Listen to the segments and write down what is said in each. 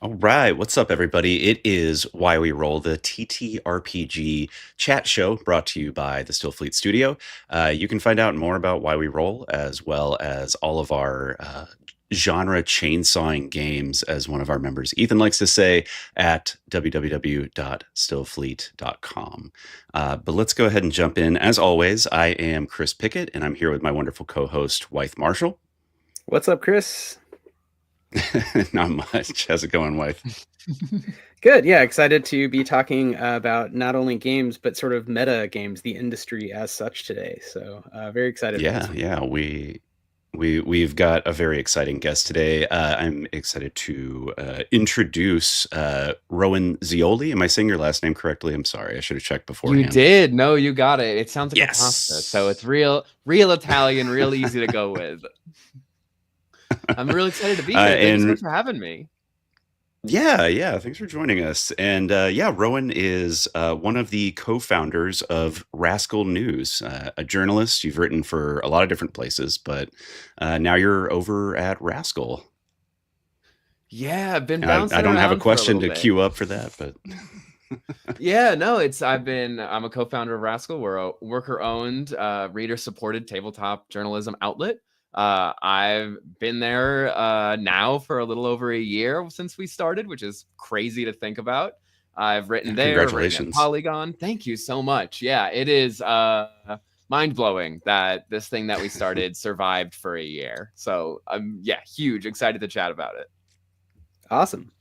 All right, what's up, everybody? It is Why We Roll, the TTRPG chat show brought to you by the Stillfleet Studio. You can find out more about Why We Roll, as well as all of our genre chainsawing games, as one of our members, Ethan, likes to say, at www.stillfleet.com. But let's go ahead and jump in. As always, I am Chris Pickett, and I'm here with my wonderful co-host, Wythe Marschall. What's up, Chris? Not much. How's it going, Wythe? Good. Yeah, excited to be talking about not only games but sort of meta games, the industry as such today. So very excited. Yeah. We've got a very exciting guest today. I'm excited to introduce Rowan Zioli. Am I saying your last name correctly? I'm sorry. I should have checked beforehand. You did. No, you got it. It sounds like Yes. a pasta, so it's real Italian, real easy to go with. I'm really excited to be here. Thanks so much for having me. Yeah. Thanks for joining us. And Rowan is one of the co-founders of Rascal News, a journalist. You've written for a lot of different places, but now you're over at Rascal. Yeah, I've been bouncing I don't have a around question for a to little queue up for that, but yeah, no, I'm a co-founder of Rascal. We're a worker-owned, reader-supported tabletop journalism outlet. I've been there now for a little over a year since we started, which is crazy to think about. I've written there, congratulations. written at Polygon. Thank you so much. Yeah, it is mind-blowing that this thing that we started survived for a year. So huge, excited to chat about it. Awesome.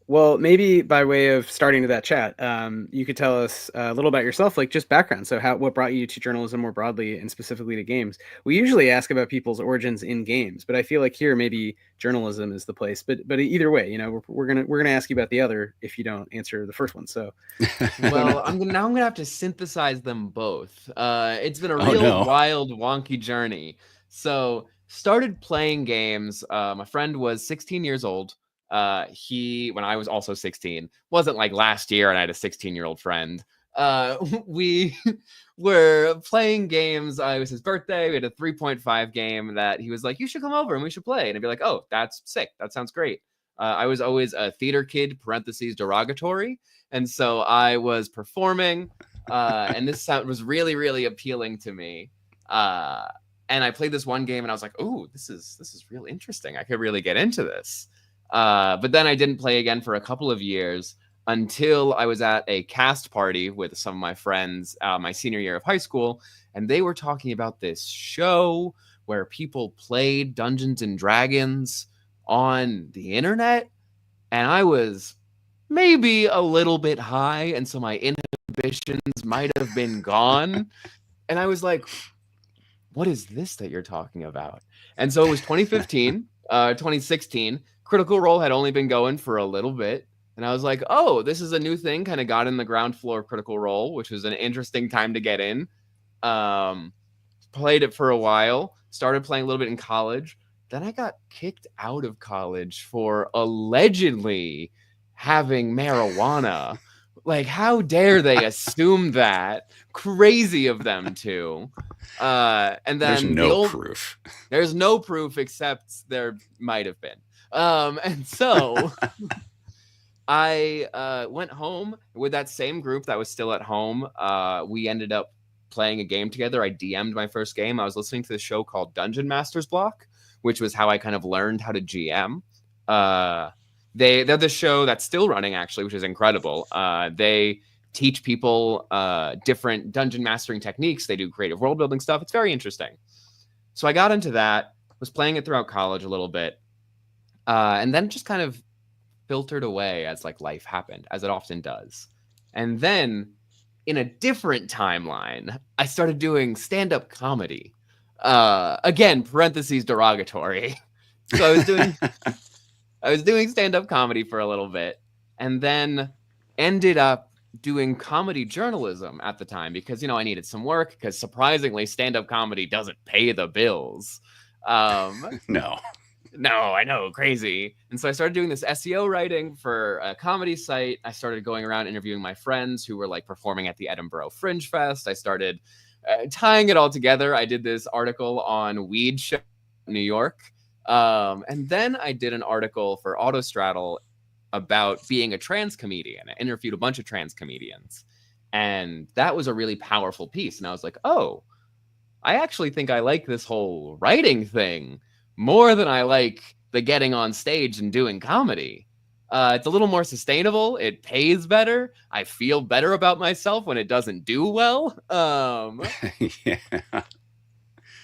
Well, maybe by way of starting to that chat, you could tell us a little about yourself, like just background. So what brought you to journalism more broadly and specifically to games? We usually ask about people's origins in games, but I feel like here maybe journalism is the place. But either way, we're gonna ask you about the other if you don't answer the first one. So well, I'm gonna have to synthesize them both. It's been a real wild, wonky journey. So started playing games. My friend was 16 years old. When I was also 16, wasn't like last year and I had a 16-year-old friend. We were playing games. It was his birthday. We had a 3.5 game that he was like, you should come over and we should play. And I'd be like, oh, that's sick. That sounds great. I was always a theater kid, parentheses, derogatory. And so I was performing, and this sound was really, really appealing to me. And I played this one game and I was like, ooh, this is real interesting. I could really get into this. But then I didn't play again for a couple of years until I was at a cast party with some of my friends my senior year of high school, and they were talking about this show where people played Dungeons and Dragons on the internet, and I was maybe a little bit high, and so my inhibitions might have been gone, and I was like, what is this that you're talking about? And so it was 2015, 2016, Critical Role had only been going for a little bit. And I was like, oh, this is a new thing. Kind of got in the ground floor of Critical Role, which was an interesting time to get in. Played it for a while. Started playing a little bit in college. Then I got kicked out of college for allegedly having marijuana. Like, how dare they assume that? Crazy of them to. And then there's no proof. There's no proof except there might have been. And so I went home with that same group that was still at home. We ended up playing a game together. I DM'd my first game. I was listening to this show called Dungeon Master's Block, which was how I kind of learned how to GM. They're the show that's still running, actually, which is incredible. They teach people different dungeon mastering techniques. They do creative world building stuff. It's very interesting. So I got into that, was playing it throughout college a little bit. And then just kind of filtered away as like life happened, as it often does. And then in a different timeline, I started doing stand-up comedy. Again, parentheses, derogatory. So I was doing stand-up comedy for a little bit, and then ended up doing comedy journalism at the time because, I needed some work because surprisingly, stand-up comedy doesn't pay the bills. No, I know, crazy. And so I started doing this SEO writing for a comedy site. I started going around interviewing my friends who were like performing at the Edinburgh Fringe Fest. I started tying it all together. I did this article on Weed Show in New York. And then I did an article for Autostraddle about being a trans comedian. I interviewed a bunch of trans comedians, and that was a really powerful piece. And I was like, oh, I actually think I like this whole writing thing more than I like the getting on stage and doing comedy. It's a little more sustainable. It pays better. I feel better about myself when it doesn't do well. Yeah.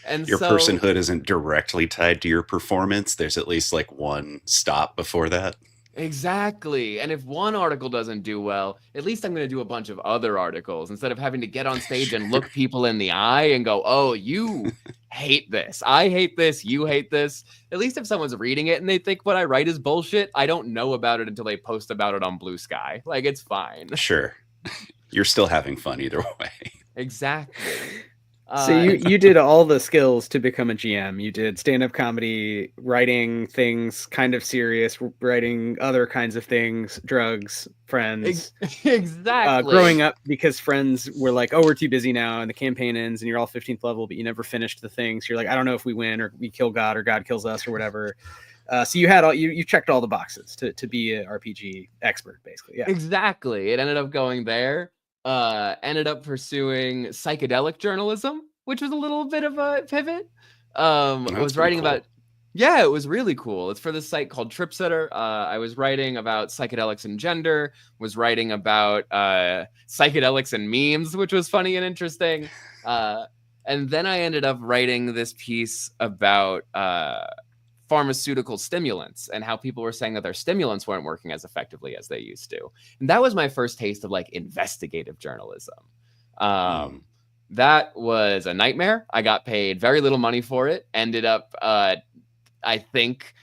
And Your so, personhood isn't directly tied to your performance. There's at least like one stop before that. exactly. And if one article doesn't do well, at least I'm going to do a bunch of other articles instead of having to get on stage and look people in the eye and go, oh, you hate this. I hate this. You hate this. At least if someone's reading it and they think what I write is bullshit, I don't know about it until they post about it on Blue Sky. Like, it's fine. Sure. You're still having fun either way. Exactly. So you did all the skills to become a GM. You did stand-up comedy, writing things kind of serious, writing other kinds of things, drugs, friends. Exactly. Growing up because friends were like, oh, we're too busy now, and the campaign ends, and you're all 15th level, but you never finished the thing. So you're like, I don't know if we win or we kill God or God kills us or whatever. So you had you checked all the boxes to be an RPG expert, basically. Yeah. Exactly. It ended up going there. Ended up pursuing psychedelic journalism, which was a little bit of a pivot. I was writing about, yeah, it was really cool. It's for this site called Tripsitter. I was writing about psychedelics and gender, was writing about psychedelics and memes, which was funny and interesting. And then I ended up writing this piece about pharmaceutical stimulants and how people were saying that their stimulants weren't working as effectively as they used to. And that was my first taste of like investigative journalism. That was a nightmare. I got paid very little money for it. Ended up, I think,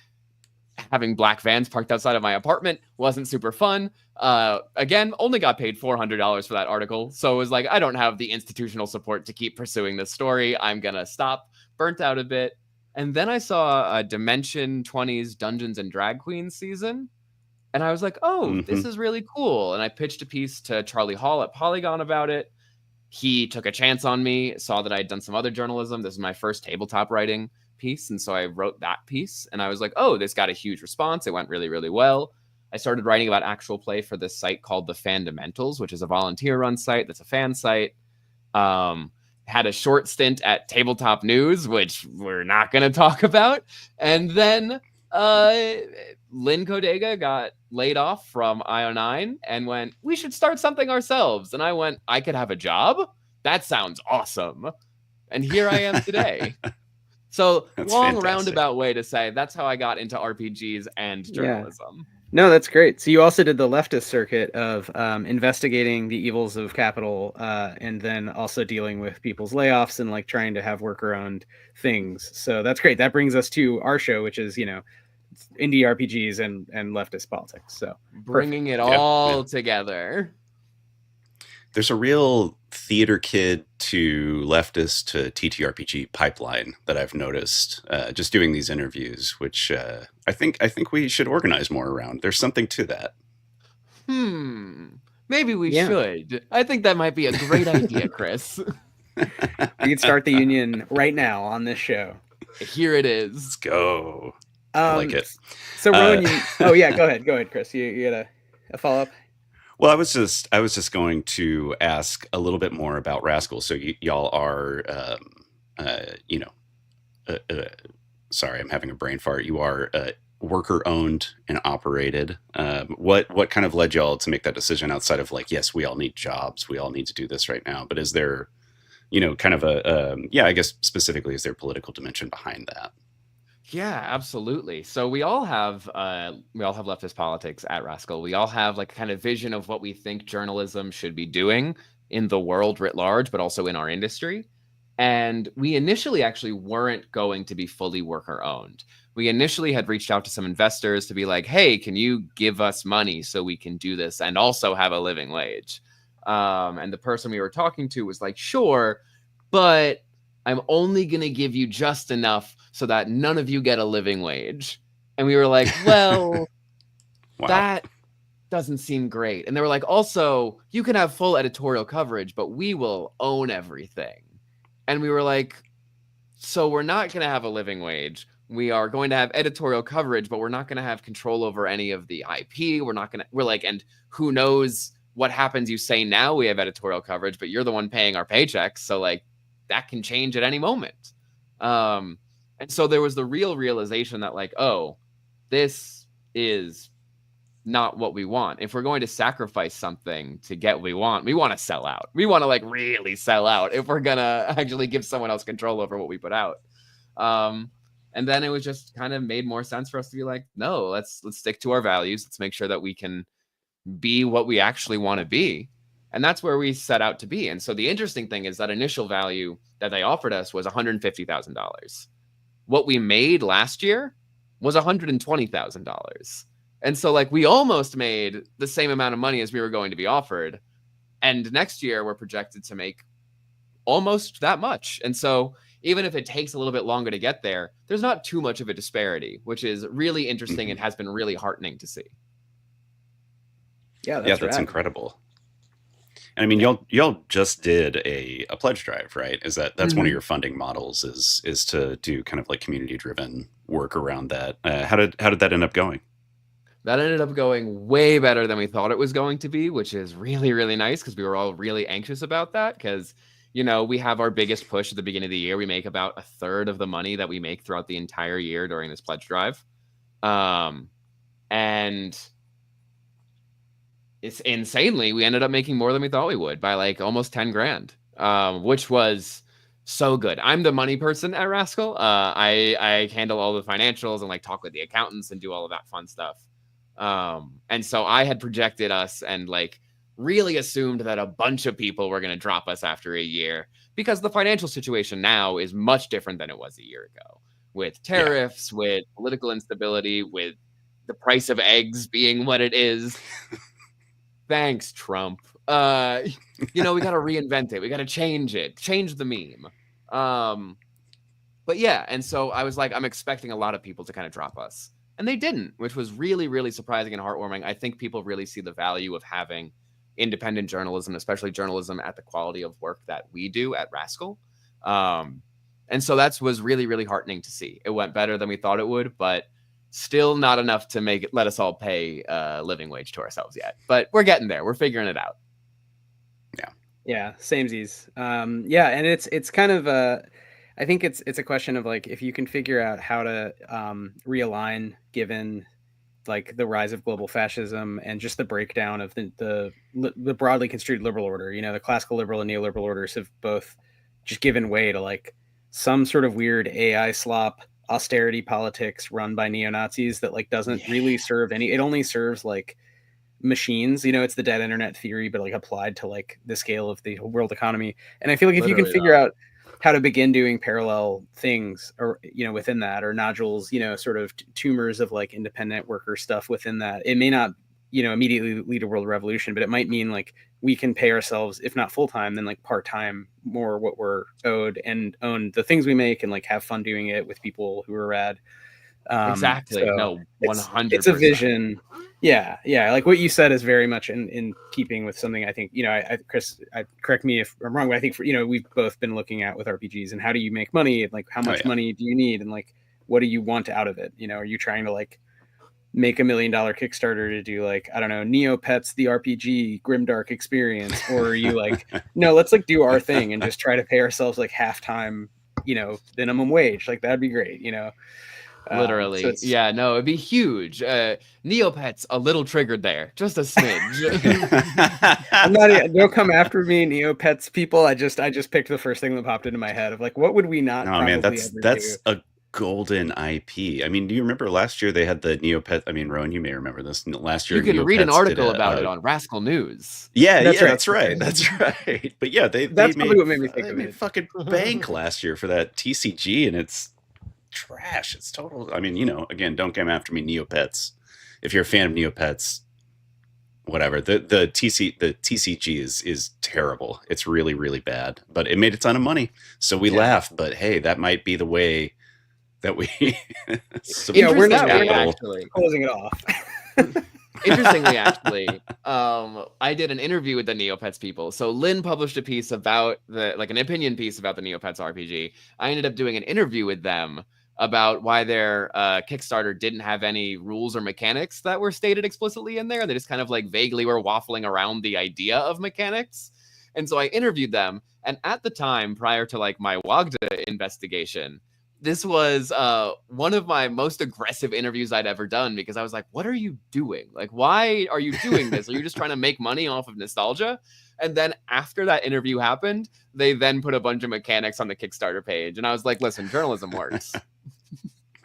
having black vans parked outside of my apartment. Wasn't super fun. Again, only got paid $400 for that article. So it was like, I don't have the institutional support to keep pursuing this story. I'm going to stop. Burnt out a bit. And then I saw a Dimension 20's Dungeons and Drag Queens season. And I was like, oh, this is really cool. And I pitched a piece to Charlie Hall at Polygon about it. He took a chance on me, saw that I'd done some other journalism. This is my first tabletop writing piece. And so I wrote that piece. And I was like, oh, this got a huge response. It went really, really well. I started writing about actual play for this site called The Fandamentals, which is a volunteer-run site that's a fan site. Had a short stint at Tabletop News, which we're not going to talk about. And then Lynn Kodega got laid off from IO9 and went, we should start something ourselves. And I went, I could have a job? That sounds awesome. And here I am today. So That's long fantastic. Roundabout way to say that's how I got into RPGs and journalism. No, that's great. So you also did the leftist circuit of investigating the evils of capital and then also dealing with people's layoffs and like trying to have worker-owned things. So that's great. That brings us to our show, which is, indie RPGs and leftist politics. So bringing it all together. There's a real theater kid to leftist to TTRPG pipeline that I've noticed just doing these interviews, which I think we should organize more around. There's something to that. Maybe we should. I think that might be a great idea, Chris. We could start the union right now on this show. Here it is. Let's go. I like it. So Rowan, go ahead, Chris. You got a follow up? Well, I was just going to ask a little bit more about Rascal. So y'all are, sorry, I'm having a brain fart. You are worker owned and operated. What kind of led y'all to make that decision outside of like, yes, we all need jobs. We all need to do this right now. But is there, kind of I guess specifically, is there a political dimension behind that? Yeah, absolutely. So we all have leftist politics at Rascal. We all have like a kind of vision of what we think journalism should be doing in the world writ large, but also in our industry. And we initially actually weren't going to be fully worker owned. We initially had reached out to some investors to be like, hey, can you give us money so we can do this and also have a living wage? And the person we were talking to was like, sure, but I'm only going to give you just enough so that none of you get a living wage. And we were like, well, Wow. That doesn't seem great. And they were like, also, you can have full editorial coverage, but we will own everything. And we were like, so we're not going to have a living wage, We are going to have editorial coverage, but we're not going to have control over any of the IP. We're like, and who knows what happens? You say now we have editorial coverage, but you're the one paying our paychecks. So like that can change at any moment. And so there was the real realization that like, oh, this is not what we want. If we're going to sacrifice something to get what we want to sell out. We want to like really sell out if we're going to actually give someone else control over what we put out. And then it was just kind of made more sense for us to be like, no, let's stick to our values. Let's make sure that we can be what we actually want to be. And that's where we set out to be. And so the interesting thing is that initial value that they offered us was $150,000. What we made last year was $120,000. And so like we almost made the same amount of money as we were going to be offered. And next year we're projected to make almost that much. And so even if it takes a little bit longer to get there, there's not too much of a disparity, which is really interesting and has been really heartening to see. Yeah, that's incredible. And I mean, y'all just did a pledge drive, right? That's one of your funding models is to do kind of like community driven work around that. How did that end up going? That ended up going way better than we thought it was going to be, which is really, really nice because we were all really anxious about that because, you know, we have our biggest push at the beginning of the year. We make about a third of the money that we make throughout the entire year during this pledge drive. And it's insanely, we ended up making more than we thought we would by like almost 10 grand, which was so good. I'm the money person at Rascal. I handle all the financials and like talk with the accountants and do all of that fun stuff. And so I had projected us and like really assumed that a bunch of people were going to drop us after a year because the financial situation now is much different than it was a year ago with tariffs, with political instability, with the price of eggs being what it is. Thanks, Trump. You know, we got to reinvent it. We got to change the meme. But yeah. And so I was like, I'm expecting a lot of people to kind of drop us. And they didn't, which was really, really surprising and heartwarming. I think people really see the value of having independent journalism, especially journalism at the quality of work that we do at Rascal. And so that was really, really heartening to see. It went better than we thought it would, but still not enough to let us all pay a living wage to ourselves yet. But we're getting there. We're figuring it out. Yeah, samesies. Yeah, and it's kind of I think it's a question of like if you can figure out how to realign given like the rise of global fascism and just the breakdown of the broadly construed liberal order. You know, the classical liberal and neoliberal orders have both just given way to like some sort of weird AI slop austerity politics run by neo-Nazis that like doesn't really serve it only serves like machines. You know, it's the dead internet theory, but like applied to like the scale of the world economy. And I feel like if you can figure out how to begin doing parallel things or, you know, within that, or nodules, you know, sort of tumors of like independent worker stuff within that, it may not, you know, immediately lead to world revolution, but it might mean like we can pay ourselves, if not full-time, then like part-time more what we're owed and own the things we make and like have fun doing it with people who are rad. Exactly. So no, 100%. It's a vision. Yeah. Like what you said is very much in keeping with something I think, you know, Chris, correct me if I'm wrong, but I think you know, we've both been looking at with RPGs and how do you make money and like how much money do you need and like what do you want out of it? You know, are you trying to like make $1 million Kickstarter to do like, I don't know, Neopets the RPG grimdark experience, or are you like, no, let's like do our thing and just try to pay ourselves like half-time, you know, minimum wage, like that'd be great, you know. Literally. Yeah, no, it'd be huge. Neopets a little triggered there, just a smidge. I'm not, don't come after me, Neopets people. I just picked the first thing that popped into my head of like, what would we not? Oh man, that's a golden IP. I mean, do you remember last year they had the Neopet? I mean, Rowan, you may remember this. Last year, you can Neopets read an article about it on Rascal News. Yeah, that's right. But yeah, that's probably what made me think of it. Fucking bank last year for that TCG, and it's trash. It's total. I mean, you know, again, don't come after me, Neopets. If you're a fan of Neopets, whatever. The TCG is terrible. It's really, really bad. But it made a ton of money, so we laugh. But hey, that might be the way that we. We're not actually closing it off. Interestingly, actually, I did an interview with the Neopets people. So Lynn published a piece about an opinion piece about the Neopets RPG. I ended up doing an interview with them about why their Kickstarter didn't have any rules or mechanics that were stated explicitly in there. They just kind of like vaguely were waffling around the idea of mechanics. And so I interviewed them. And at the time, prior to like my WAGDA investigation, this was one of my most aggressive interviews I'd ever done, because I was like, what are you doing? Like, why are you doing this? Are you just trying to make money off of nostalgia? And then after that interview happened, they then put a bunch of mechanics on the Kickstarter page. And I was like, listen, journalism works.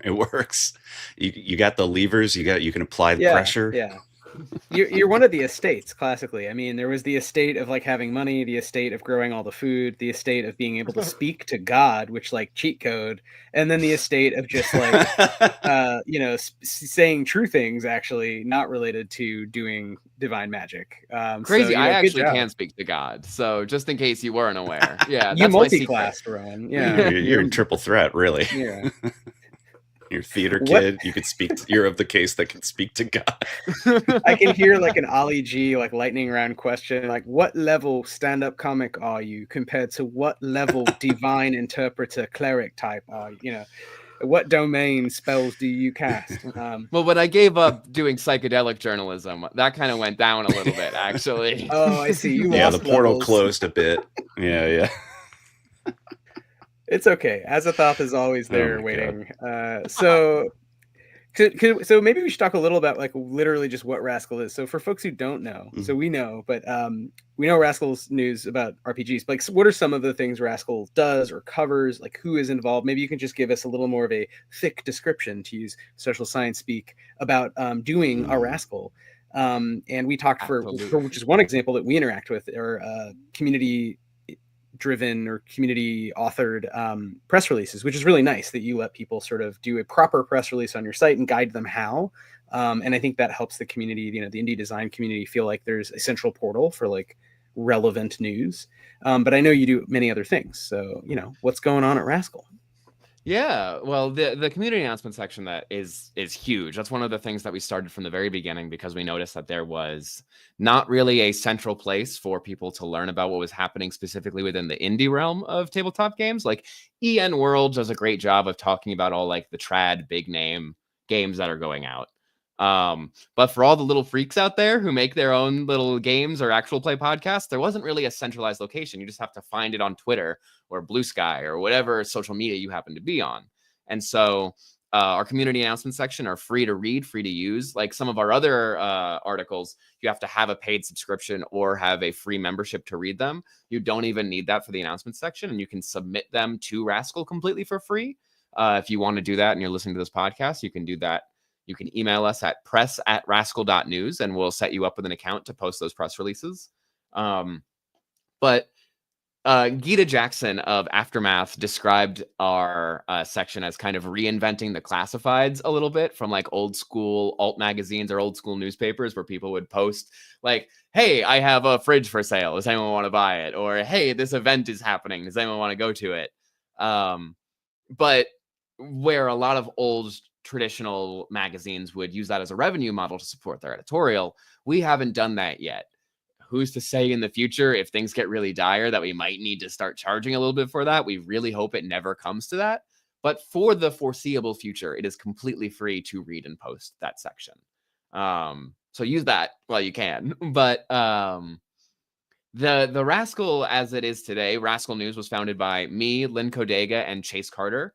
It works. You got the levers. You can apply the pressure. Yeah. You're one of the estates, classically. I mean, there was the estate of like having money, the estate of growing all the food, the estate of being able to speak to God, which like cheat code, and then the estate of just like saying true things, actually not related to doing divine magic. Crazy. So, I actually can speak to God. So just in case you weren't aware. Yeah. You multi-classed, Rowan. Yeah. You're in triple threat, really. Yeah. You're a theater kid. You could speak. You're of the case that can speak to God. I can hear like an Ollie G like lightning round question, like what level stand-up comic are you compared to what level divine interpreter cleric type are you? What domain spells do you cast? Well, when I gave up doing psychedelic journalism, that kind of went down a little bit, actually. Oh, I see. Yeah, the portal closed a bit. Yeah. It's okay. Azathoth is always there waiting. So maybe we should talk a little about like literally just what Rascal is. So for folks who don't know, so we know, but we know Rascal's news about RPGs. But, like, what are some of the things Rascal does or covers? Like, who is involved? Maybe you can just give us a little more of a thick description, to use social science speak, about doing a Rascal. And we talked for which is one example that we interact with, or community driven or community authored press releases, which is really nice that you let people sort of do a proper press release on your site and guide them how. And I think that helps the community, the indie design community, feel like there's a central portal for like relevant news. But I know you do many other things. So, what's going on at Rascal? Yeah, well, the community announcement section that is huge. That's one of the things that we started from the very beginning, because we noticed that there was not really a central place for people to learn about what was happening specifically within the indie realm of tabletop games. Like EN World does a great job of talking about all like the trad big name games that are going out. But for all the little freaks out there who make their own little games or actual play podcasts, there wasn't really a centralized location. You just have to find it on Twitter or Blue Sky or whatever social media you happen to be on. And so our community announcement section are free to read, free to use. Like some of our other articles, you have to have a paid subscription or have a free membership to read them. You don't even need that for the announcement section, and you can submit them to Rascal completely for free. If you want to do that and you're listening to this podcast, you can do that. You can email us at press@rascal.news, and we'll set you up with an account to post those press releases. But Gita Jackson of Aftermath described our section as kind of reinventing the classifieds a little bit from like old school alt magazines or old school newspapers, where people would post like, hey, I have a fridge for sale. Does anyone want to buy it? Or, hey, this event is happening. Does anyone want to go to it? But where a lot of old traditional magazines would use that as a revenue model to support their editorial, we haven't done that yet. Who's to say in the future, if things get really dire, that we might need to start charging a little bit for that? We really hope it never comes to that. But for the foreseeable future, it is completely free to read and post that section. So use that while you can. But the Rascal as it is today, Rascal News, was founded by me, Lynn Kodega, and Chase Carter.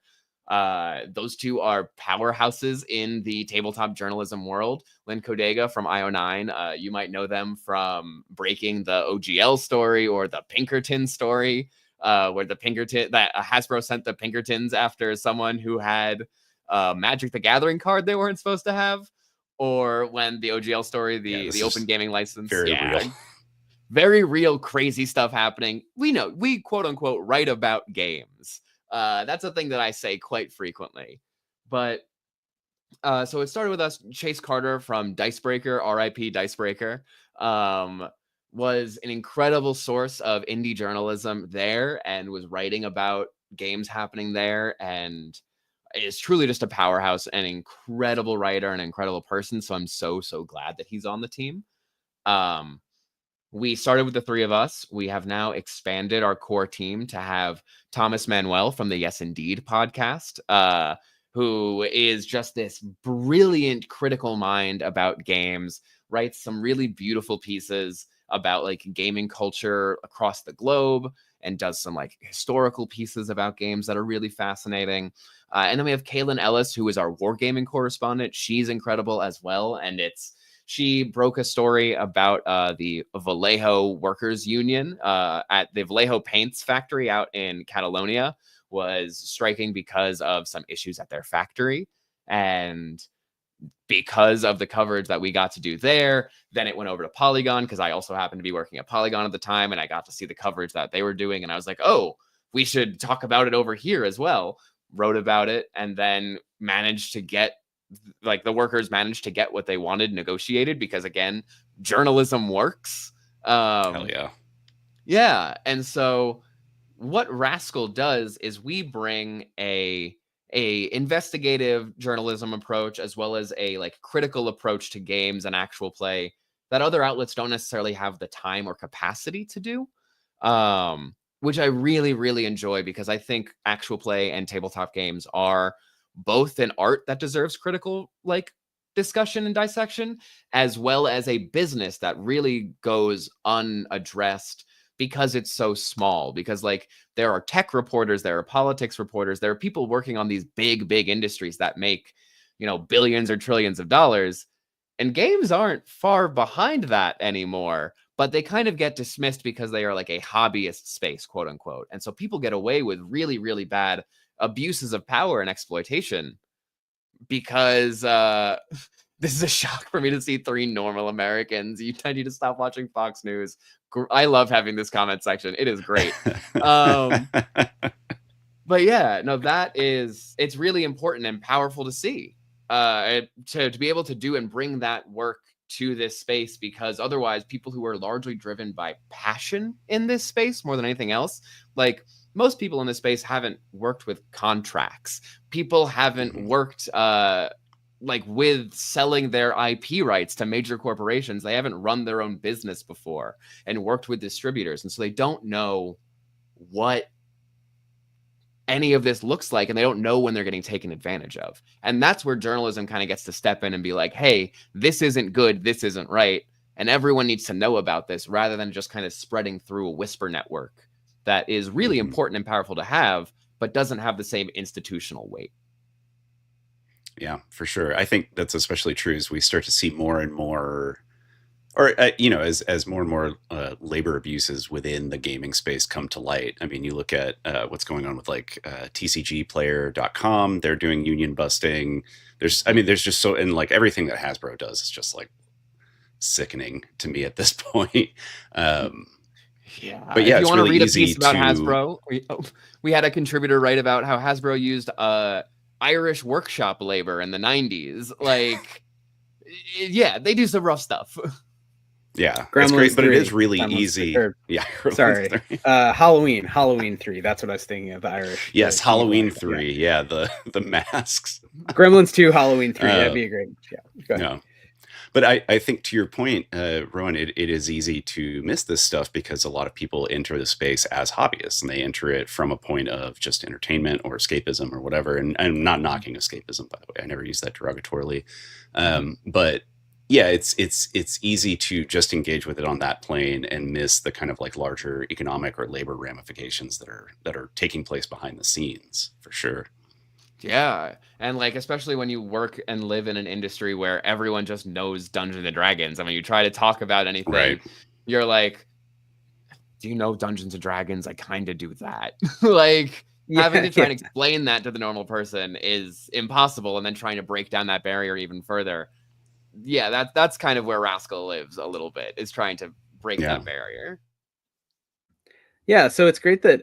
Those two are powerhouses in the tabletop journalism world. Lynn Kodega from IO9, you might know them from breaking the OGL story or the Pinkerton story, where the Pinkerton that Hasbro sent the Pinkertons after someone who had Magic the Gathering card they weren't supposed to have, or when the OGL story, the open gaming license, real. Very real, crazy stuff happening. We quote unquote write about games. That's a thing that I say quite frequently. But so it started with us. Chase Carter from Dicebreaker, RIP Dicebreaker, was an incredible source of indie journalism there and was writing about games happening there, and is truly just a powerhouse, an incredible writer, an incredible person. So I'm so glad that he's on the team. We started with the three of us. We have now expanded our core team to have Thomas Manuel from the Yes Indeed podcast, who is just this brilliant critical mind about games, writes some really beautiful pieces about like gaming culture across the globe, and does some like historical pieces about games that are really fascinating. And then we have Kaylin Ellis, who is our wargaming correspondent. She's incredible as well. And she broke a story about the Vallejo Workers Union at the Vallejo Paints factory out in Catalonia was striking because of some issues at their factory. And because of the coverage that we got to do there, then it went over to Polygon, because I also happened to be working at Polygon at the time, and I got to see the coverage that they were doing, and I was like, oh, we should talk about it over here as well. Wrote about it, and then managed to get, like, the workers managed to get what they wanted negotiated, because again, journalism works. Hell yeah. Yeah, and so what Rascal does is we bring a investigative journalism approach, as well as a like critical approach to games and actual play that other outlets don't necessarily have the time or capacity to do, which I really, really enjoy, because I think actual play and tabletop games are both an art that deserves critical like discussion and dissection, as well as a business that really goes unaddressed because it's so small. Because like there are tech reporters, there are politics reporters, there are people working on these big industries that make, you know, billions or trillions of dollars, and games aren't far behind that anymore, but they kind of get dismissed because they are like a hobbyist space, quote unquote. And so people get away with really, really bad abuses of power and exploitation, because this is a shock for me to see 3 normal Americans. I need to stop watching Fox News. I love having this comment section. It is great. But yeah, no, it's really important and powerful to see, to be able to do and bring that work to this space, because otherwise people who are largely driven by passion in this space more than anything else, like most people in this space haven't worked with contracts. People haven't worked like with selling their IP rights to major corporations. They haven't run their own business before and worked with distributors. And so they don't know what any of this looks like, and they don't know when they're getting taken advantage of. And that's where journalism kind of gets to step in and be like, hey, this isn't good, this isn't right, and everyone needs to know about this, rather than just kind of spreading through a whisper network that is really important and powerful to have, but doesn't have the same institutional weight. Yeah, for sure. I think that's especially true as we start to see more and more, or you know, as more and more labor abuses within the gaming space come to light. I mean, you look at what's going on with like TCGplayer.com. They're doing union busting. There's just so, and like everything that Hasbro does is just like sickening to me at this point. Yeah, but yeah, if you want really to read a piece about Hasbro, we had a contributor write about how Hasbro used Irish workshop labor in the 90s. Like, yeah, they do some rough stuff. Yeah, it's great, but it is really easy. Yeah, sorry. Halloween 3. That's what I was thinking of. The Irish. Yes, Halloween 3. Yeah, the masks. Gremlins 2, Halloween 3. That'd be a great. Yeah, go ahead. No. But I think to your point, Rowan, it is easy to miss this stuff because a lot of people enter the space as hobbyists, and they enter it from a point of just entertainment or escapism or whatever. And I'm not knocking escapism, by the way. I never use that derogatorily. But yeah, it's easy to just engage with it on that plane and miss the kind of like larger economic or labor ramifications that are taking place behind the scenes, for sure. Yeah, and like especially when you work and live in an industry where everyone just knows Dungeons and Dragons. I mean, you try to talk about anything, right. You're like, do you know Dungeons and Dragons? I kind of do that. Like having to try and explain that to the normal person is impossible, and then trying to break down that barrier even further. Yeah, that's kind of where Rascal lives a little bit, is trying to break that barrier. Yeah, so it's great that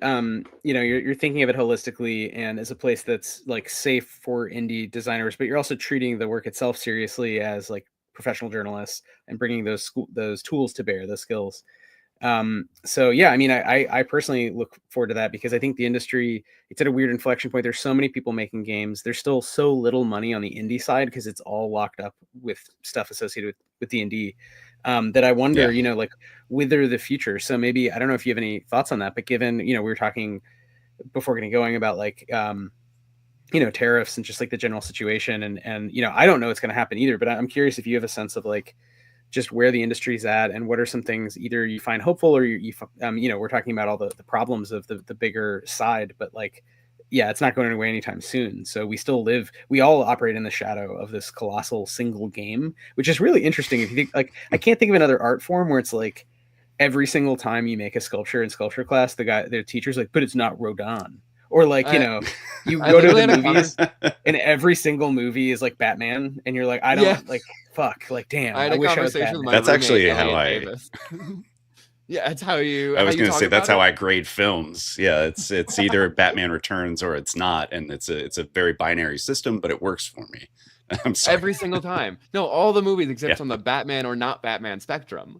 you know, you're thinking of it holistically and as a place that's like safe for indie designers, but you're also treating the work itself seriously as like professional journalists and bringing those tools to bear, those skills. So yeah, I mean, I personally look forward to that, because I think the industry, it's at a weird inflection point. There's so many people making games. There's still so little money on the indie side because it's all locked up with stuff associated with D&D. That I wonder, you know, like wither the future. So maybe, I don't know if you have any thoughts on that, but given, you know, we were talking before getting going about like tariffs and just like the general situation. And I don't know what's going to happen either, but I'm curious if you have a sense of like just where the industry's at and what are some things either you find hopeful or we're talking about all the problems of the bigger side, but like, yeah, it's not going away anytime soon. So we all operate in the shadow of this colossal single game, which is really interesting. If you think like, I can't think of another art form where it's like every single time you make a sculpture in sculpture class, the teacher's like, but it's not Rodin. Or like, you go to the movies and every single movie is like Batman and you're like, I don't like, fuck, like, damn, I wish I was Batman. with my that's actually roommate, how yeah, that's how you. I was going to say that's how I grade films. Yeah, it's either Batman Returns or it's not, and it's a very binary system, but it works for me. I'm sorry. Every single time. No, all the movies except on the Batman or not Batman spectrum.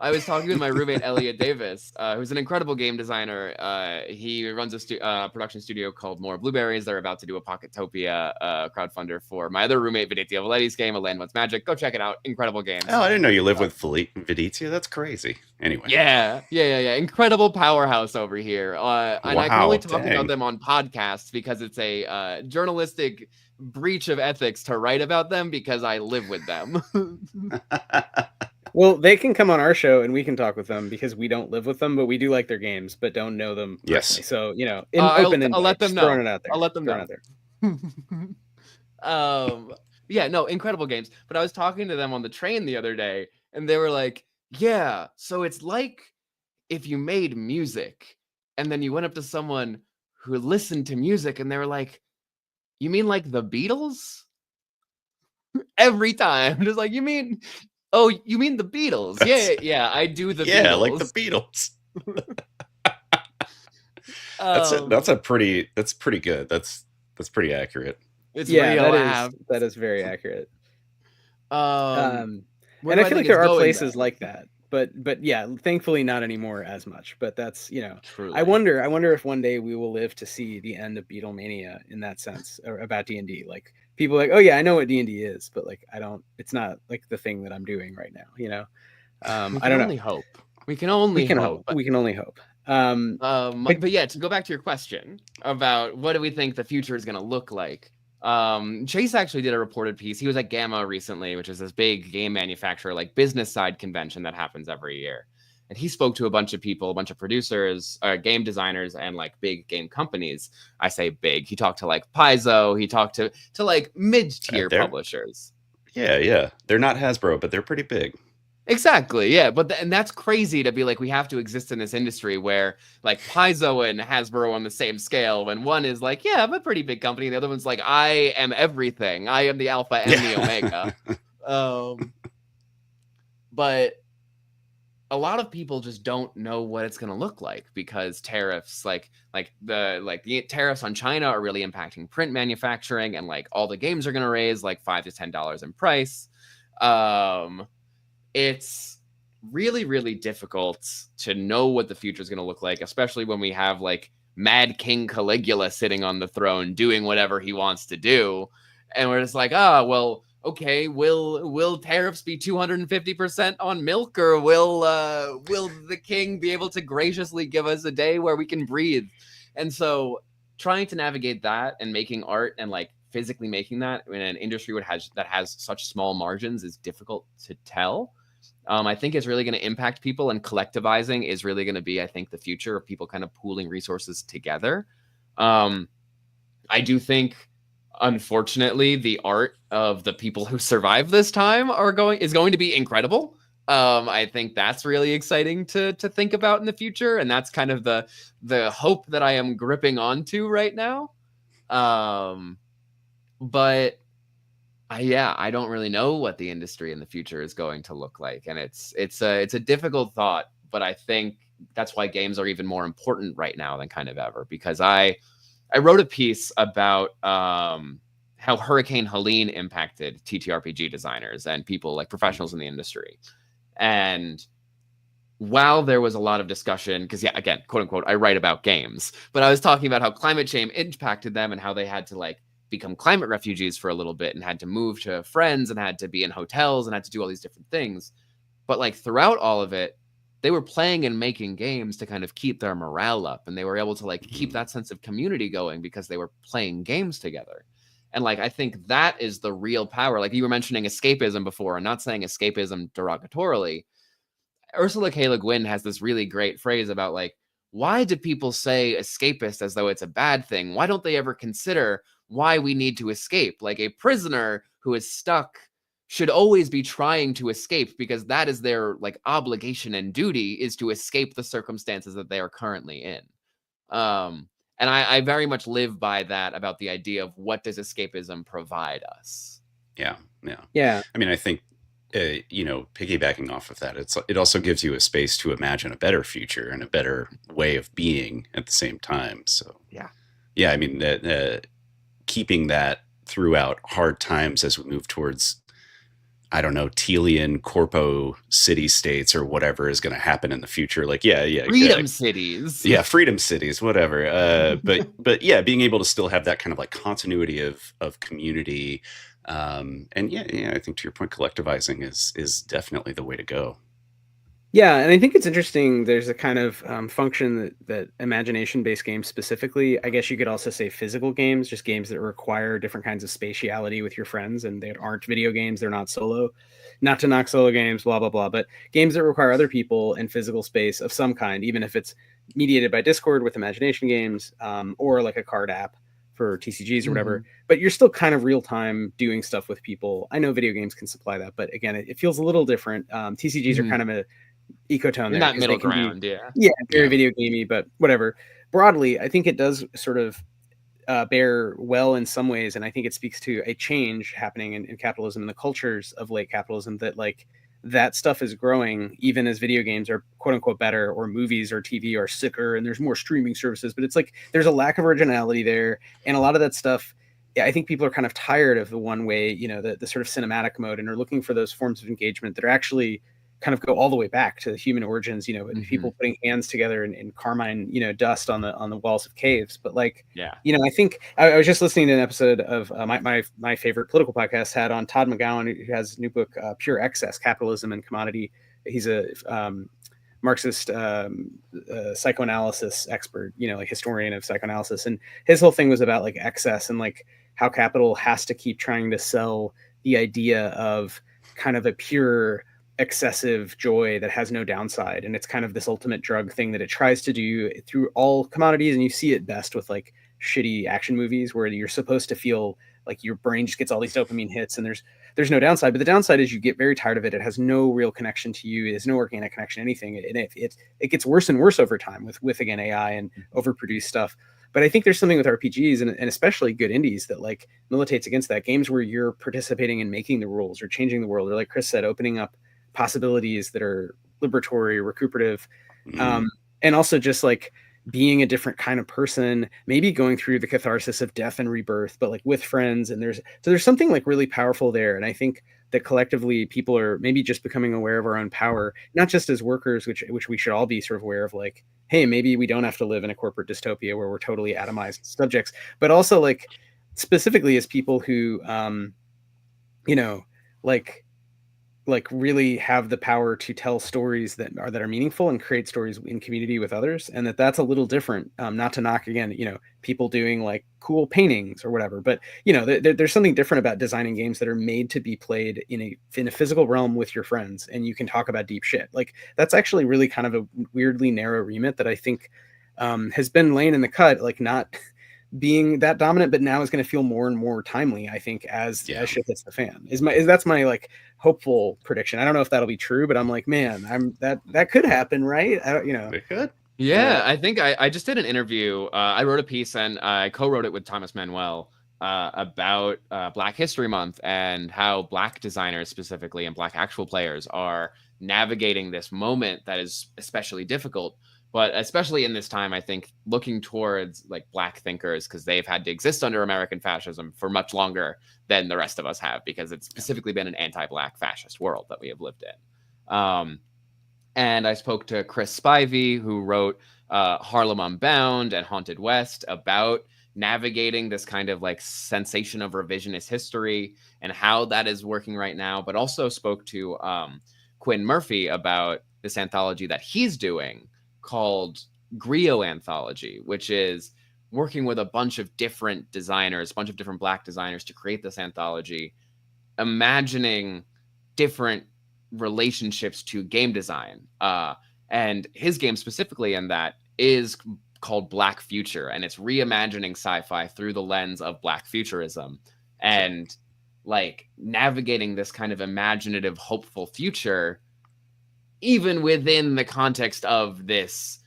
I was talking with my roommate Elliot Davis, who's an incredible game designer. He runs a production studio called More Blueberries. They're about to do a Pocketopia crowdfunder for my other roommate Viditya Valetti's game, A Land Once Magic. Go check it out. Incredible game. Oh, I didn't know you live with Viditya. That's crazy. Anyway. Yeah. Incredible powerhouse over here. And I can only talk about them on podcasts because it's a journalistic breach of ethics to write about them because I live with them. Well, they can come on our show and we can talk with them because we don't live with them, but we do like their games, but don't know them personally. Yes. So, I'll let them know. Throwing it out there. I'll let them know. Yeah, no, incredible games. But I was talking to them on the train the other day and they were like, yeah, so it's like if you made music and then you went up to someone who listened to music and they were like, you mean like the Beatles? Every time. Just like, you mean the Beatles? Yeah, I do the Beatles. Yeah, like the Beatles. That's pretty good. That's pretty accurate. It's that is very accurate. And I feel like there are places like that. But yeah, thankfully not anymore as much. But that's, truly. I wonder if one day we will live to see the end of Beatlemania in that sense, or about D&D. Like people are like, oh yeah, I know what D&D is, but like it's not like the thing that I'm doing right now, I don't know. Hope. We can only hope. We can only hope. But yeah, to go back to your question about what do we think the future is going to look like? Chase actually did a reported piece. He was at Gamma recently, which is this big game manufacturer, like business side convention that happens every year. And he spoke to a bunch of people, a bunch of producers, game designers, and like big game companies. I say big. He talked to like Paizo. He talked to like mid-tier publishers. Yeah. They're not Hasbro, but they're pretty big. Exactly, yeah, and that's crazy to be like, we have to exist in this industry where like Paizo and Hasbro on the same scale, when one is like, yeah, I'm a pretty big company, the other one's like, I am everything, I am the alpha and the omega. But a lot of people just don't know what it's going to look like because tariffs, like the tariffs on China are really impacting print manufacturing, and like all the games are going to raise like $5 to $10 in price. It's really, really difficult to know what the future is going to look like, especially when we have like Mad King Caligula sitting on the throne doing whatever he wants to do. And we're just like, well, okay, will tariffs be 250% on milk, or will the king be able to graciously give us a day where we can breathe? And so trying to navigate that and making art and like physically making that in an industry that has such small margins is difficult to tell. I think it's really going to impact people, and collectivizing is really going to be, I think, the future of people kind of pooling resources together. I do think, unfortunately, the art of the people who survive this time is going to be incredible. I think that's really exciting to think about in the future, and that's kind of the hope that I am gripping onto right now. But I don't really know what the industry in the future is going to look like, and it's a difficult thought. But I think that's why games are even more important right now than kind of ever, because I wrote a piece about how Hurricane Helene impacted TTRPG designers and people like professionals in the industry. And while there was a lot of discussion, because yeah, again, quote unquote, I write about games, but I was talking about how climate change impacted them and how they had to like become climate refugees for a little bit and had to move to friends and had to be in hotels and had to do all these different things. But like throughout all of it, they were playing and making games to kind of keep their morale up, and they were able to like keep that sense of community going because they were playing games together. And like, I think that is the real power. Like you were mentioning escapism before, and not saying escapism derogatorily. Ursula K. Le Guin has this really great phrase about like, why do people say escapist as though it's a bad thing? Why don't they ever consider why we need to escape? Like a prisoner who is stuck should always be trying to escape, because that is their like obligation and duty, is to escape the circumstances that they are currently in. And I very much live by that, about the idea of what does escapism provide us. Yeah. I mean, I think piggybacking off of that, it also gives you a space to imagine a better future and a better way of being at the same time. So I mean, keeping that throughout hard times as we move towards, I don't know, Telian corpo city states or whatever is going to happen in the future. Like, freedom cities. Yeah, freedom cities, whatever. But yeah, being able to still have that kind of like continuity of community. And I think to your point, collectivizing is definitely the way to go. Yeah, and I think it's interesting. There's a kind of function that imagination-based games specifically, I guess you could also say physical games, just games that require different kinds of spatiality with your friends, and they aren't video games, they're not solo. Not to knock solo games, blah, blah, blah, but games that require other people in physical space of some kind, even if it's mediated by Discord with imagination games, or like a card app for TCGs or whatever, but you're still kind of real time doing stuff with people. I know video games can supply that, but again, it feels a little different. TCGs are kind of a ecotone there. That middle ground, very video gamey, but whatever. Broadly, I think it does sort of bear well in some ways, and I think it speaks to a change happening in capitalism and the cultures of late capitalism, that like that stuff is growing even as video games are quote unquote better, or movies or TV are sicker, and there's more streaming services, but it's like there's a lack of originality there, and a lot of that stuff, I think people are kind of tired of the one way, the sort of cinematic mode, and are looking for those forms of engagement that are actually kind of go all the way back to the human origins, people putting hands together in carmine, dust on the walls of caves. But like, I think I was just listening to an episode of my favorite political podcast had on Todd McGowan, who has a new book, Pure Excess: Capitalism and Commodity. He's a Marxist psychoanalysis expert, like historian of psychoanalysis. And his whole thing was about like excess and like how capital has to keep trying to sell the idea of kind of a pure excessive joy that has no downside, and it's kind of this ultimate drug thing that it tries to do through all commodities. And you see it best with like shitty action movies where you're supposed to feel like your brain just gets all these dopamine hits, and there's no downside, but the downside is you get very tired of it. It has no real connection to you. There's no organic connection, anything. It gets worse and worse over time with again AI and overproduced stuff. But I think there's something with RPGs and especially good indies that like militates against that. Games where you're participating in making the rules or changing the world, or like Chris said, opening up possibilities that are liberatory, recuperative, and also just like being a different kind of person, maybe going through the catharsis of death and rebirth, but like with friends. And there's something like really powerful there. And I think that collectively people are maybe just becoming aware of our own power, not just as workers, which we should all be sort of aware of, like, hey, maybe we don't have to live in a corporate dystopia where we're totally atomized subjects, but also like specifically as people who, like really have the power to tell stories that are meaningful and create stories in community with others. And that's a little different, not to knock again, people doing like cool paintings or whatever, but there's something different about designing games that are made to be played in a physical realm with your friends, and you can talk about deep shit. Like that's actually really kind of a weirdly narrow remit that I think has been laying in the cut, like not being that dominant, but now is going to feel more and more timely, I think, as shit hits the fan. That's my like hopeful prediction. I don't know if that'll be true, but I'm like, man, that could happen, right? It could. Yeah, I think I just did an interview. I wrote a piece and I co-wrote it with Thomas Manuel about Black History Month and how Black designers specifically and Black actual players are navigating this moment that is especially difficult. But especially in this time, I think looking towards like Black thinkers, because they've had to exist under American fascism for much longer than the rest of us have, because it's specifically been an anti-Black fascist world that we have lived in. And I spoke to Chris Spivey, who wrote Harlem Unbound and Haunted West, about navigating this kind of like sensation of revisionist history and how that is working right now, but also spoke to Quinn Murphy about this anthology that he's doing called Griot Anthology, which is working with a bunch of different designers, a bunch of different Black designers to create this anthology, imagining different relationships to game design. And his game specifically in that is called Black Future, and it's reimagining sci-fi through the lens of Black futurism and like navigating this kind of imaginative, hopeful future, even within the context of this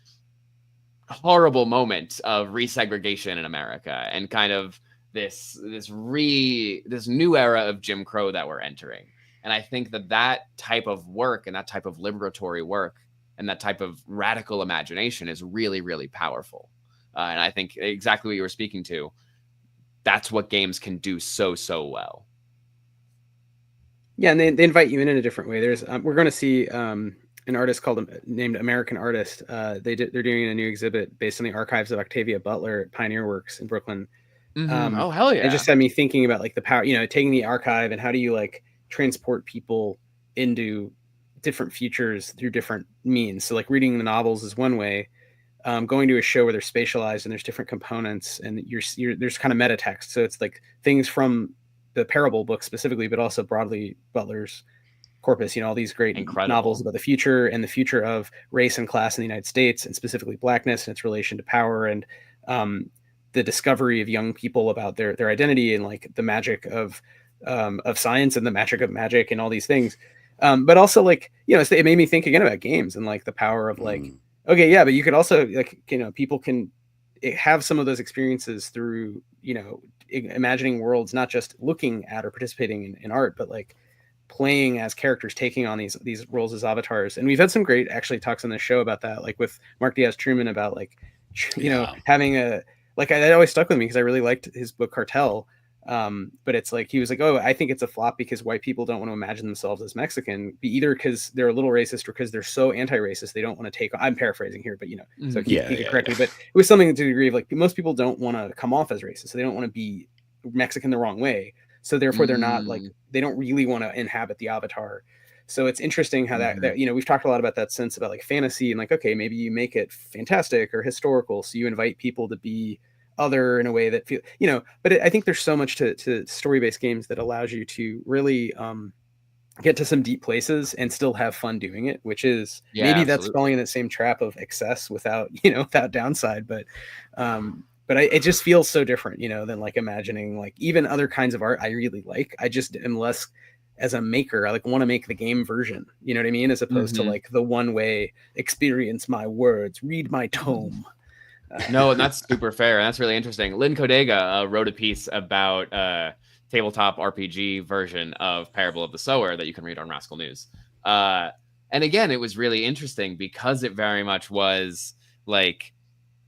horrible moment of resegregation in America and kind of this new era of Jim Crow that we're entering. And I think that type of work and that type of liberatory work and that type of radical imagination is really, really powerful. And I think exactly what you were speaking to, that's what games can do so well. Yeah, and they invite you in a different way. There's we're going to see an artist named American Artist. They're doing a new exhibit based on the archives of Octavia Butler at Pioneer Works in Brooklyn. Oh, hell yeah. It just had me thinking about like the power, taking the archive and how do you like transport people into different futures through different means. So like reading the novels is one way. Going to a show where they're spatialized and there's different components and there's kind of meta text. So it's like things from the Parable book specifically, but also broadly Butler's corpus, all these great novels about the future and the future of race and class in the United States, and specifically Blackness and its relation to power, and the discovery of young people about their identity and like the magic of science and the magic of magic and all these things. But also like, it made me think again about games and like the power of like, okay, yeah, but you could also like, people can have some of those experiences through, imagining worlds, not just looking at or participating in art, but like playing as characters, taking on these roles as avatars. And we've had some great actually talks on the show about that, like with Mark Diaz Truman about like, having that always stuck with me because I really liked his book Cartel. But it's like he was like, oh, I think it's a flop because white people don't want to imagine themselves as Mexican, either because they're a little racist or because they're so anti-racist they don't want to take. I'm paraphrasing here, but so he can correct me. But it was something to the degree of like most people don't want to come off as racist, so they don't want to be Mexican the wrong way. So therefore, they're not like they don't really want to inhabit the avatar. So it's interesting how that we've talked a lot about that sense about like fantasy and like, okay, maybe you make it fantastic or historical, so you invite people to be other in a way that feel but I think there's so much to story-based games that allows you to really get to some deep places and still have fun doing it, which is maybe that's falling in that same trap of excess without without downside, but it just feels so different than like imagining like even other kinds of art I really like. I just am less as a maker. I like want to make the game version, you know what I mean, as opposed to like the one way experience my words, read my tome. No, and that's super fair. And that's really interesting. Lynn Kodega wrote a piece about tabletop RPG version of Parable of the Sower that you can read on Rascal News. And again, it was really interesting because it very much was like,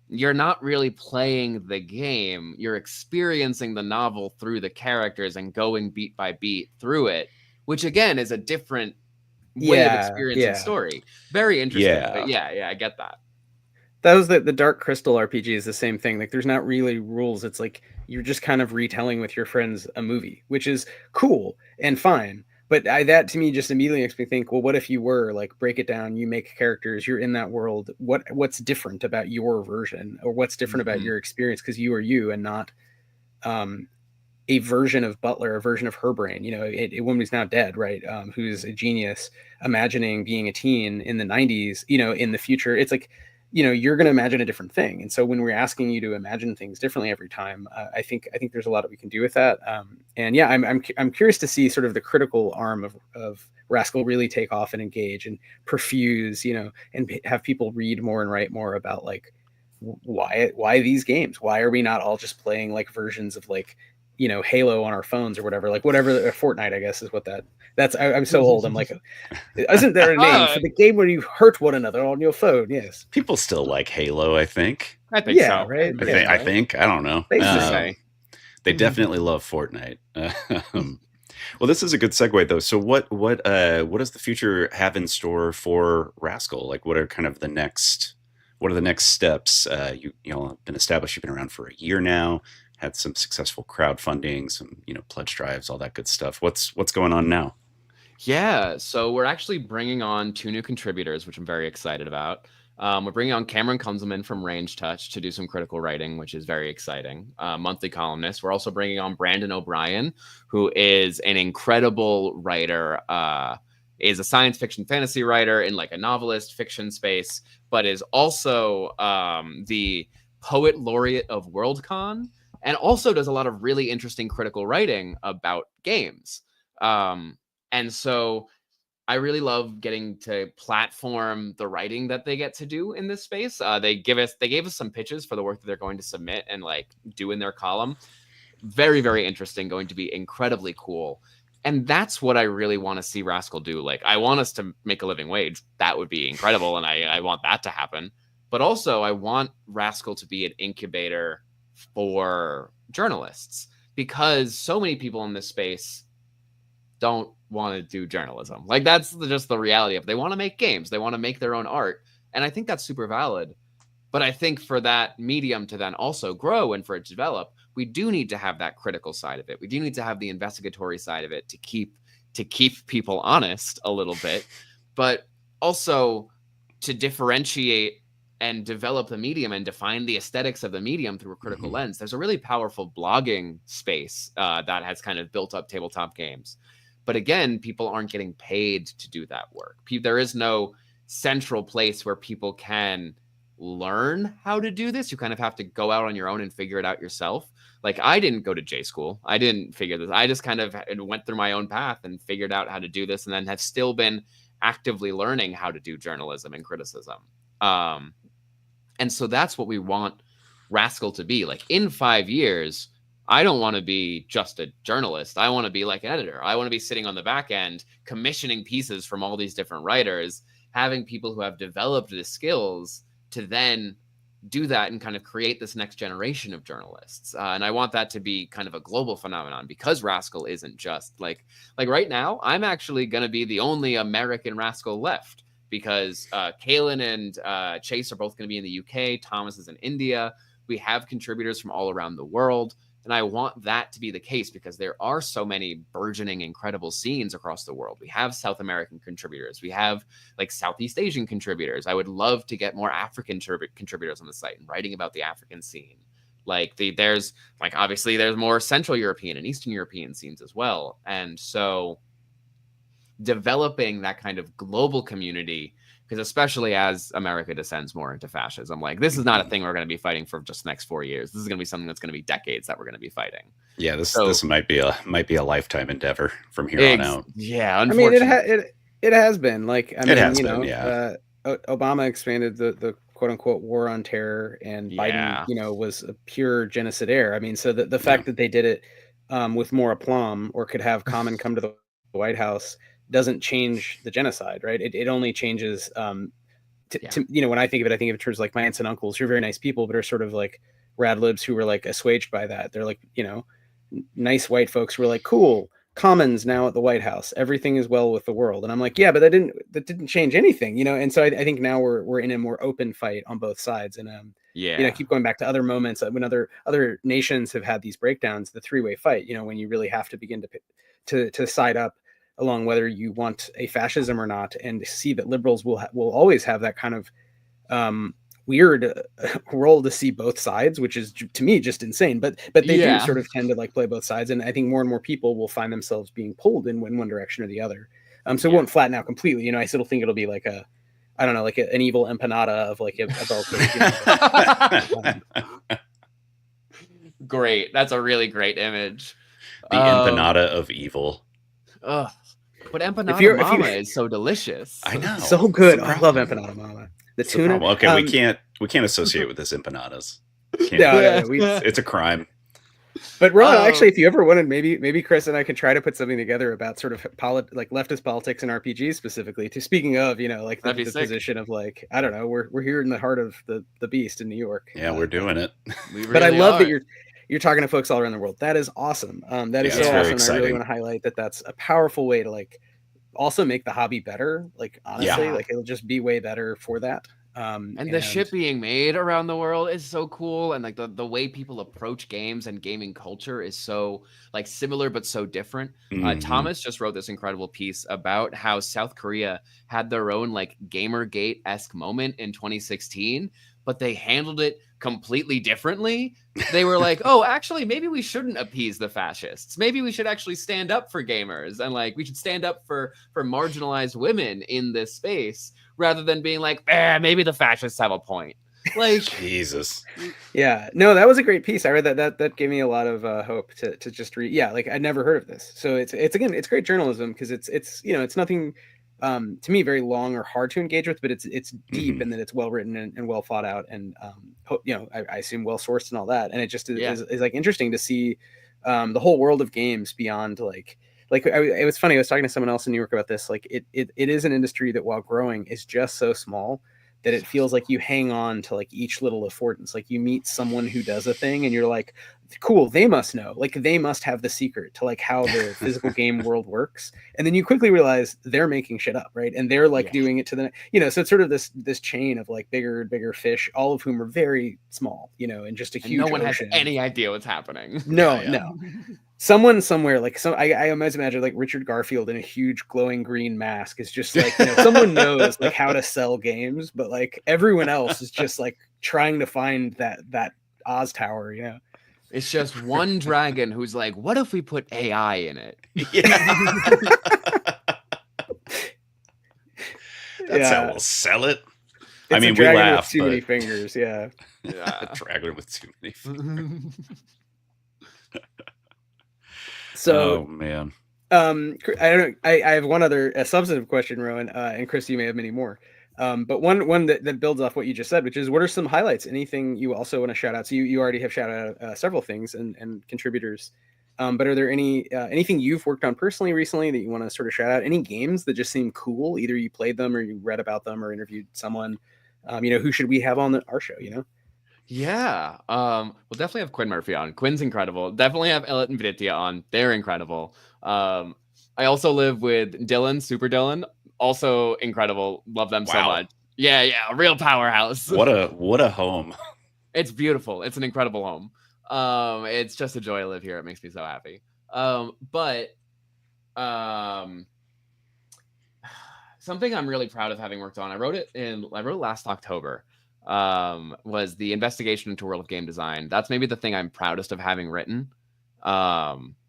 you're not really playing the game. You're experiencing the novel through the characters and going beat by beat through it, which again is a different way of experiencing story. Very interesting. But yeah, I get that. That was the Dark Crystal RPG is the same thing. Like there's not really rules. It's like you're just kind of retelling with your friends a movie, which is cool and fine. But that to me just immediately makes me think, well, what if you were like break it down, you make characters, you're in that world. What's different about your version, or what's different about your experience because you are you and not a version of Butler, a version of her brain, a woman who's now dead, right? Who's a genius, imagining being a teen in the 90s, in the future. It's like, you're going to imagine a different thing. And so when we're asking you to imagine things differently every time, I think there's a lot that we can do with that. And yeah, I'm curious to see sort of the critical arm of Rascal really take off and engage and perfuse, and have people read more and write more about like, why these games? Why are we not all just playing like versions of like, Halo on our phones or whatever, Fortnite, I guess is what that's, I'm so old. I'm like, isn't there a name for the game where you hurt one another on your phone? Yes. People still like Halo, I think. I think so. Right? I think. I don't know. They definitely love Fortnite. Well, this is a good segue though. So what does the future have in store for Rascal? Like what are the next steps? You have been established, you've been around for a year now. Had some successful crowdfunding, some pledge drives, all that good stuff. What's going on now? Yeah, so we're actually bringing on 2 new contributors, which I'm very excited about. We're bringing on Cameron Kunzelman from Range Touch to do some critical writing, which is very exciting. Monthly columnist. We're also bringing on Brandon O'Brien, who is an incredible writer. Is a science fiction fantasy writer in like a novelist fiction space, but is also the poet laureate of Worldcon, and also does a lot of really interesting critical writing about games. And so I really love getting to platform the writing that they get to do in this space. They gave us some pitches for the work that they're going to submit and like do in their column. Very, very interesting, going to be incredibly cool. And that's what I really want to see Rascal do. Like, I want us to make a living wage. That would be incredible. And I want that to happen. But also I want Rascal to be an incubator for journalists, because so many people in this space don't want to do journalism. Like, that's just the reality of it. They want to make games. They want to make their own art. And I think that's super valid. But I think for that medium to then also grow and for it to develop, we do need to have that critical side of it. We do need to have the investigatory side of it to keep people honest a little bit, but also to differentiate and develop the medium and define the aesthetics of the medium through a critical lens. There's a really powerful blogging space that has kind of built up tabletop games. But again, people aren't getting paid to do that work. There is no central place where people can learn how to do this. You kind of have to go out on your own and figure it out yourself. Like, I didn't go to J school. I didn't figure this. I just kind of went through my own path and figured out how to do this, and then have still been actively learning how to do journalism and criticism. And so that's what we want Rascal to be. Like, in 5 years, I don't want to be just a journalist. I want to be like an editor. I want to be sitting on the back end, commissioning pieces from all these different writers, having people who have developed the skills to then do that and kind of create this next generation of journalists. And I want that to be kind of a global phenomenon, because Rascal isn't just like right now, I'm actually going to be the only American Rascal left, because Kaylin and Chase are both going to be in the UK. Thomas is in India. We have contributors from all around the world. And I want that to be the case, because there are so many burgeoning, incredible scenes across the world. We have South American contributors. We have like Southeast Asian contributors. I would love to get more African contributors on the site and writing about the African scene. Like there's obviously there's more Central European and Eastern European scenes as well. And so developing that kind of global community, because especially as America descends more into fascism, like, this is not a thing we're going to be fighting for just the next 4 years. This is going to be something that's going to be decades that we're going to be fighting. Yeah, this might be a lifetime endeavor from here on out. Yeah, unfortunately. I mean, it has been. Like, I mean, Obama expanded the quote unquote war on terror, and Biden, was a pure genocidaire. I mean, so the fact that they did it with more aplomb, or could have Common come to the White House, doesn't change the genocide, right? It only changes to when I think of it in terms of like my aunts and uncles, who are very nice people, but are sort of like rad libs who were like assuaged by that. They're like, nice white folks who were like, cool, Commons now at the White House, everything is well with the world. And I'm like, yeah, but that didn't change anything, And so I think now we're in a more open fight on both sides. And keep going back to other moments when other nations have had these breakdowns, the three-way fight, when you really have to begin to side up along whether you want a fascism or not, and see that liberals will always have that kind of weird role to see both sides, which is to me just insane. But they do sort of tend to like play both sides, and I think more and more people will find themselves being pulled in one direction or the other. So it won't flatten out completely. I still think it'll be like an evil empanada of like a Great, that's a really great image. The empanada of evil. Ugh. But empanada mama is so delicious. I know, so good. I love empanada mama. The tuna. Okay, we can't associate with this empanadas. It's a crime. But Ron, actually, if you ever wanted, maybe Chris and I could try to put something together about sort of leftist politics and RPGs specifically. To speaking of, the position of like, I don't know, we're here in the heart of the beast in New York. Yeah, we're doing it. But I love that you're talking to folks all around the world. That is awesome. That is so awesome. And I really want to highlight that's a powerful way to like also make the hobby better. Like, honestly, like it'll just be way better for that. And the shit being made around the world is so cool. And like the way people approach games and gaming culture is so like similar, but so different. Thomas just wrote this incredible piece about how South Korea had their own like Gamergate-esque moment in 2016, but they handled it completely differently. They were like, oh, actually, maybe we shouldn't appease the fascists. Maybe we should actually stand up for gamers, and like we should stand up for marginalized women in this space, rather than being like, maybe the fascists have a point. Like, Jesus. Yeah, no, that was a great piece. I read that. That gave me a lot of hope to just read. Yeah, like I'd never heard of this. So it's again, it's great journalism because it's you know, it's nothing to me very long or hard to engage with, but it's deep and that it's well written and well thought out, and you know, I assume well sourced and all that. And it just is like interesting to see the whole world of games beyond like it was funny. I was talking to someone else in New York about this. Like it is an industry that, while growing, is just so small that it feels like you hang on to like each little affordance. Like you meet someone who does a thing and you're like, cool, they must know, like they must have the secret to like how the physical game world works. And then you quickly realize they're making shit up, right? And they're like doing it to the, you know, so it's sort of this chain of like bigger fish, all of whom are very small, you know, and just a huge no one ocean. has any idea what's happening. No. Someone somewhere, like I almost imagine like Richard Garfield in a huge glowing green mask is just like, you know, someone knows like how to sell games, but like everyone else is just like trying to find that Oz tower, you know. It's just one dragon who's like, what if we put AI in it? That's how we'll sell it. It's, I mean, we laugh, with too many fingers, a dragon with too many fingers. So, oh man, I don't know. I have one other substantive question, Rowan, and Chris, you may have many more. But one that builds off what you just said, which is, what are some highlights? Anything you also want to shout out? So you already have shouted out several things and contributors. But are there anything you've worked on personally recently that you want to sort of shout out? Any games that just seem cool? Either you played them or you read about them or interviewed someone. You know, who should we have on our show? You know. Yeah, we'll definitely have Quinn Murphy on. Quinn's incredible. Definitely have Elliot and Viditya on. They're incredible. I also live with Dylan, Super Dylan, also incredible. Love them so much. Yeah, real powerhouse. What a home. It's beautiful. It's an incredible home. It's just a joy to live here. It makes me so happy. But something I'm really proud of having worked on, I wrote it last October. Was the investigation into world of game design. That's maybe the thing I'm proudest of having written.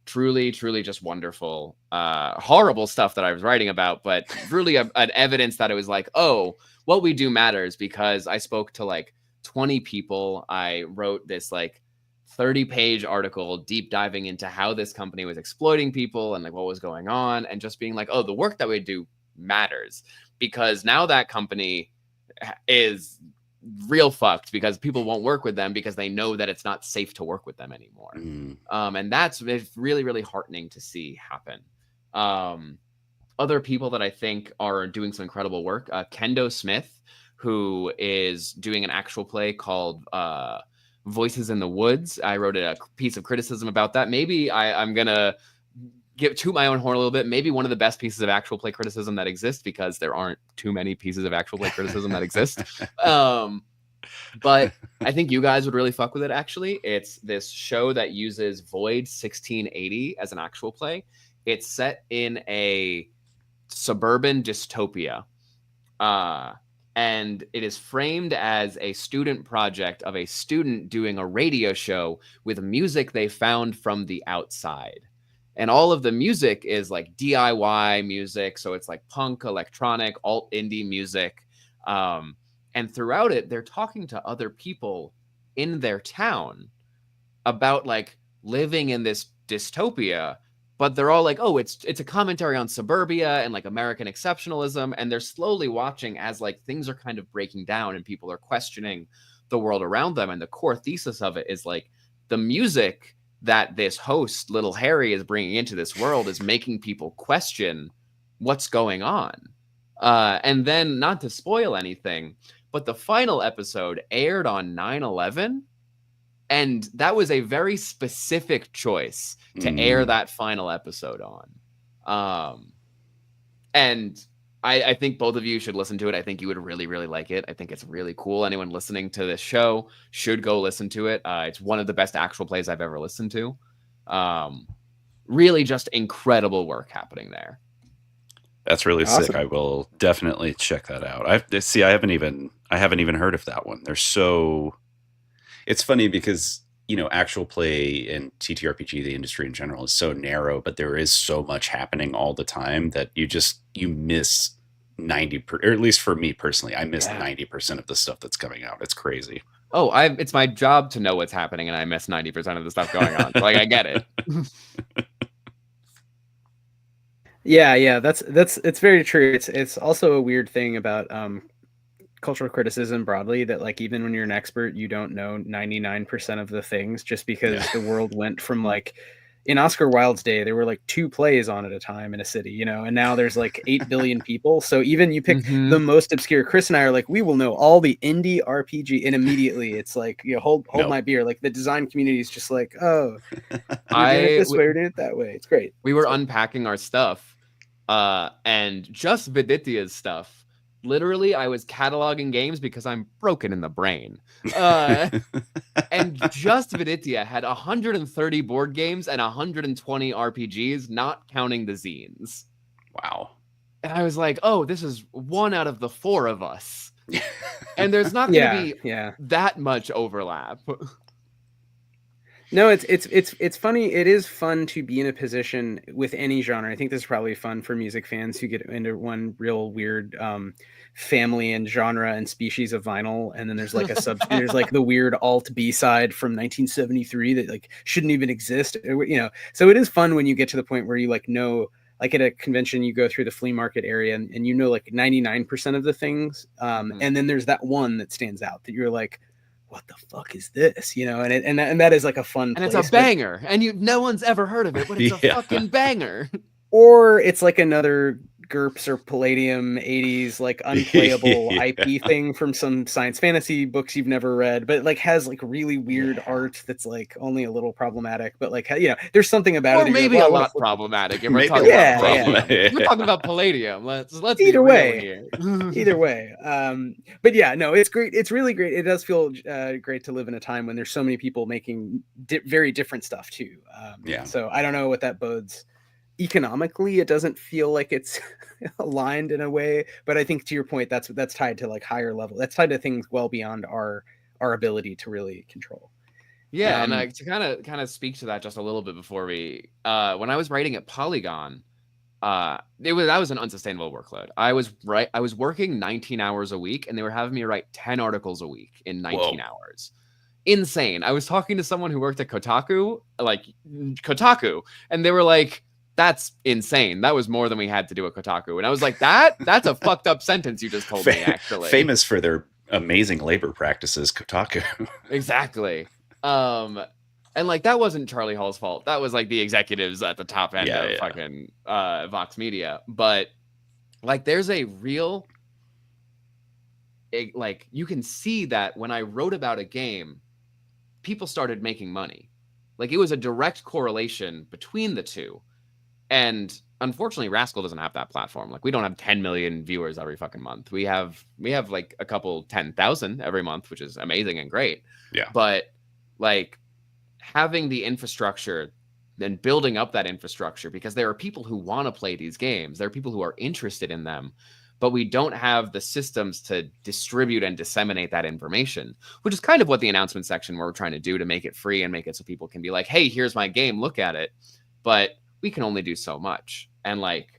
Truly just wonderful. Horrible stuff that I was writing about, but really an evidence that it was like, oh, what we do matters, because I spoke to like 20 people. I wrote this like 30-page article deep diving into how this company was exploiting people and like what was going on, and just being like, oh, the work that we do matters, because now that company is real fucked, because people won't work with them because they know that it's not safe to work with them anymore. And that's really heartening to see happen. Other people that I think are doing some incredible work, Kendo Smith, who is doing an actual play called Voices in the Woods. I wrote a piece of criticism about that. Maybe I'm gonna to my own horn a little bit, maybe one of the best pieces of actual play criticism that exists, because there aren't too many pieces of actual play criticism that exist. But I think you guys would really fuck with it, actually. It's this show that uses Void 1680 as an actual play. It's set in a suburban dystopia. And it is framed as a student project of a student doing a radio show with music they found from the outside. And all of the music is like DIY music. So it's like punk, electronic, alt indie music. And throughout it, they're talking to other people in their town about like living in this dystopia. But they're all like, oh, it's a commentary on suburbia and like American exceptionalism. And they're slowly watching as like things are kind of breaking down and people are questioning the world around them. And the core thesis of it is like the music that this host, Little Harry, is bringing into this world is making people question what's going on. And then, not to spoil anything, but the final episode aired on 9/11, and that was a very specific choice to air that final episode on. And I think both of you should listen to it. I think you would really, really like it. I think it's really cool. Anyone listening to this show should go listen to it. It's one of the best actual plays I've ever listened to. Really just incredible work happening there. That's really sick. I will definitely check that out. I haven't even heard of that one. It's funny because, actual play and TTRPG, the industry in general, is so narrow, but there is so much happening all the time that you miss 90%, or at least for me personally, I miss 90% of the stuff that's coming out. It's crazy. Oh, it's my job to know what's happening, and I miss 90% of the stuff going on. Like, I get it. Yeah, it's very true. It's also a weird thing about cultural criticism broadly, that like even when you're an expert, you don't know 99% of the things, just because the world went from like, in Oscar Wilde's day, there were like 2 plays on at a time in a city, and now there's like 8 billion people. So even you pick the most obscure. Chris and I are like, we will know all the indie RPG, and immediately it's like, hold my beer. Like the design community is just like, oh, this way, we're doing it that way. It's great. We were unpacking our stuff, and just Viditya's stuff. Literally, I was cataloging games because I'm broken in the brain. And just Viditya had 130 board games and 120 RPGs, not counting the zines. Wow. And I was like, oh, this is 1 out of the 4 of us. And there's not going to be that much overlap. No, it's funny. It is fun to be in a position with any genre. I think this is probably fun for music fans who get into one real weird family and genre and species of vinyl, and then there's like there's like the weird alt B side from 1973 that like shouldn't even exist. So it is fun when you get to the point where you like know, like at a convention, you go through the flea market area and you know like 99% of the things, and then there's that one that stands out that you're like, what the fuck is this? And that is like a fun place. It's a banger, and no one's ever heard of it, but it's a fucking banger. Or it's like another GURPS or Palladium 80s like unplayable IP thing from some science fantasy books you've never read, but like has like really weird art that's like only a little problematic, but like there's something about it. Or maybe a lot problematic. If we're talking about Palladium. We're talking about Palladium. Let's either way here. Either way. But yeah, no, it's great. It's really great. It does feel great to live in a time when there's so many people making very different stuff too. So I don't know what that bodes. Economically, it doesn't feel like it's aligned in a way, but I think to your point, that's tied to like higher level. That's tied to things well beyond our ability to really control. Yeah, and to kind of speak to that just a little bit before we, when I was writing at Polygon, that was an unsustainable workload. I was working 19 hours a week, and they were having me write 10 articles a week in 19 hours. Insane. I was talking to someone who worked at Kotaku, and they were like, that's insane. That was more than we had to do at Kotaku. And I was like, that's a fucked up sentence you just told me, actually. Famous for their amazing labor practices, Kotaku. Exactly. And like, that wasn't Charlie Hall's fault. That was like the executives at the top end of fucking Vox Media. But like, there's a real, like, you can see that when I wrote about a game, people started making money. Like, it was a direct correlation between the two. And unfortunately, Rascal doesn't have that platform. Like, we don't have 10 million viewers every fucking month. We have like a couple 10,000 every month, which is amazing and great. Yeah. But like, having the infrastructure and building up that infrastructure, because there are people who want to play these games. There are people who are interested in them, but we don't have the systems to distribute and disseminate that information, which is kind of what the announcement section we're trying to do, to make it free and make it so people can be like, hey, here's my game, look at it. But we can only do so much. And like,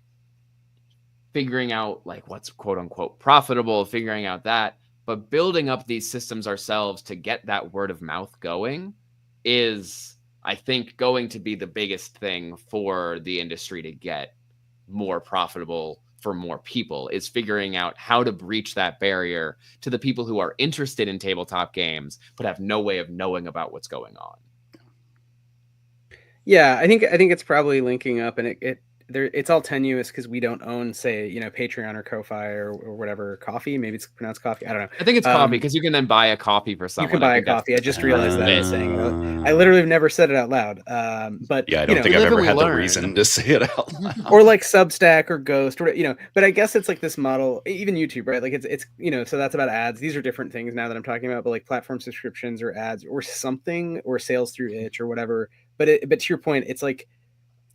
figuring out like what's quote unquote profitable, figuring out that, but building up these systems ourselves to get that word of mouth going is, I think, going to be the biggest thing for the industry to get more profitable for more people, is figuring out how to breach that barrier to the people who are interested in tabletop games, but have no way of knowing about what's going on. Yeah, I think it's probably linking up, and it's all tenuous because we don't own, say, Patreon or Ko-Fi or whatever. Coffee, maybe it's pronounced coffee. I don't know. I think it's coffee because you can then buy a copy for someone. You can buy a coffee. I just realized that I was saying it. I literally have never said it out loud. But yeah, I don't think I've ever had the reason to say it out loud. Or like Substack or Ghost, or But I guess it's like this model, even YouTube, right? Like it's so that's about ads. These are different things now that I'm talking about, but like platform subscriptions or ads or something, or sales through itch or whatever. But to your point, it's like,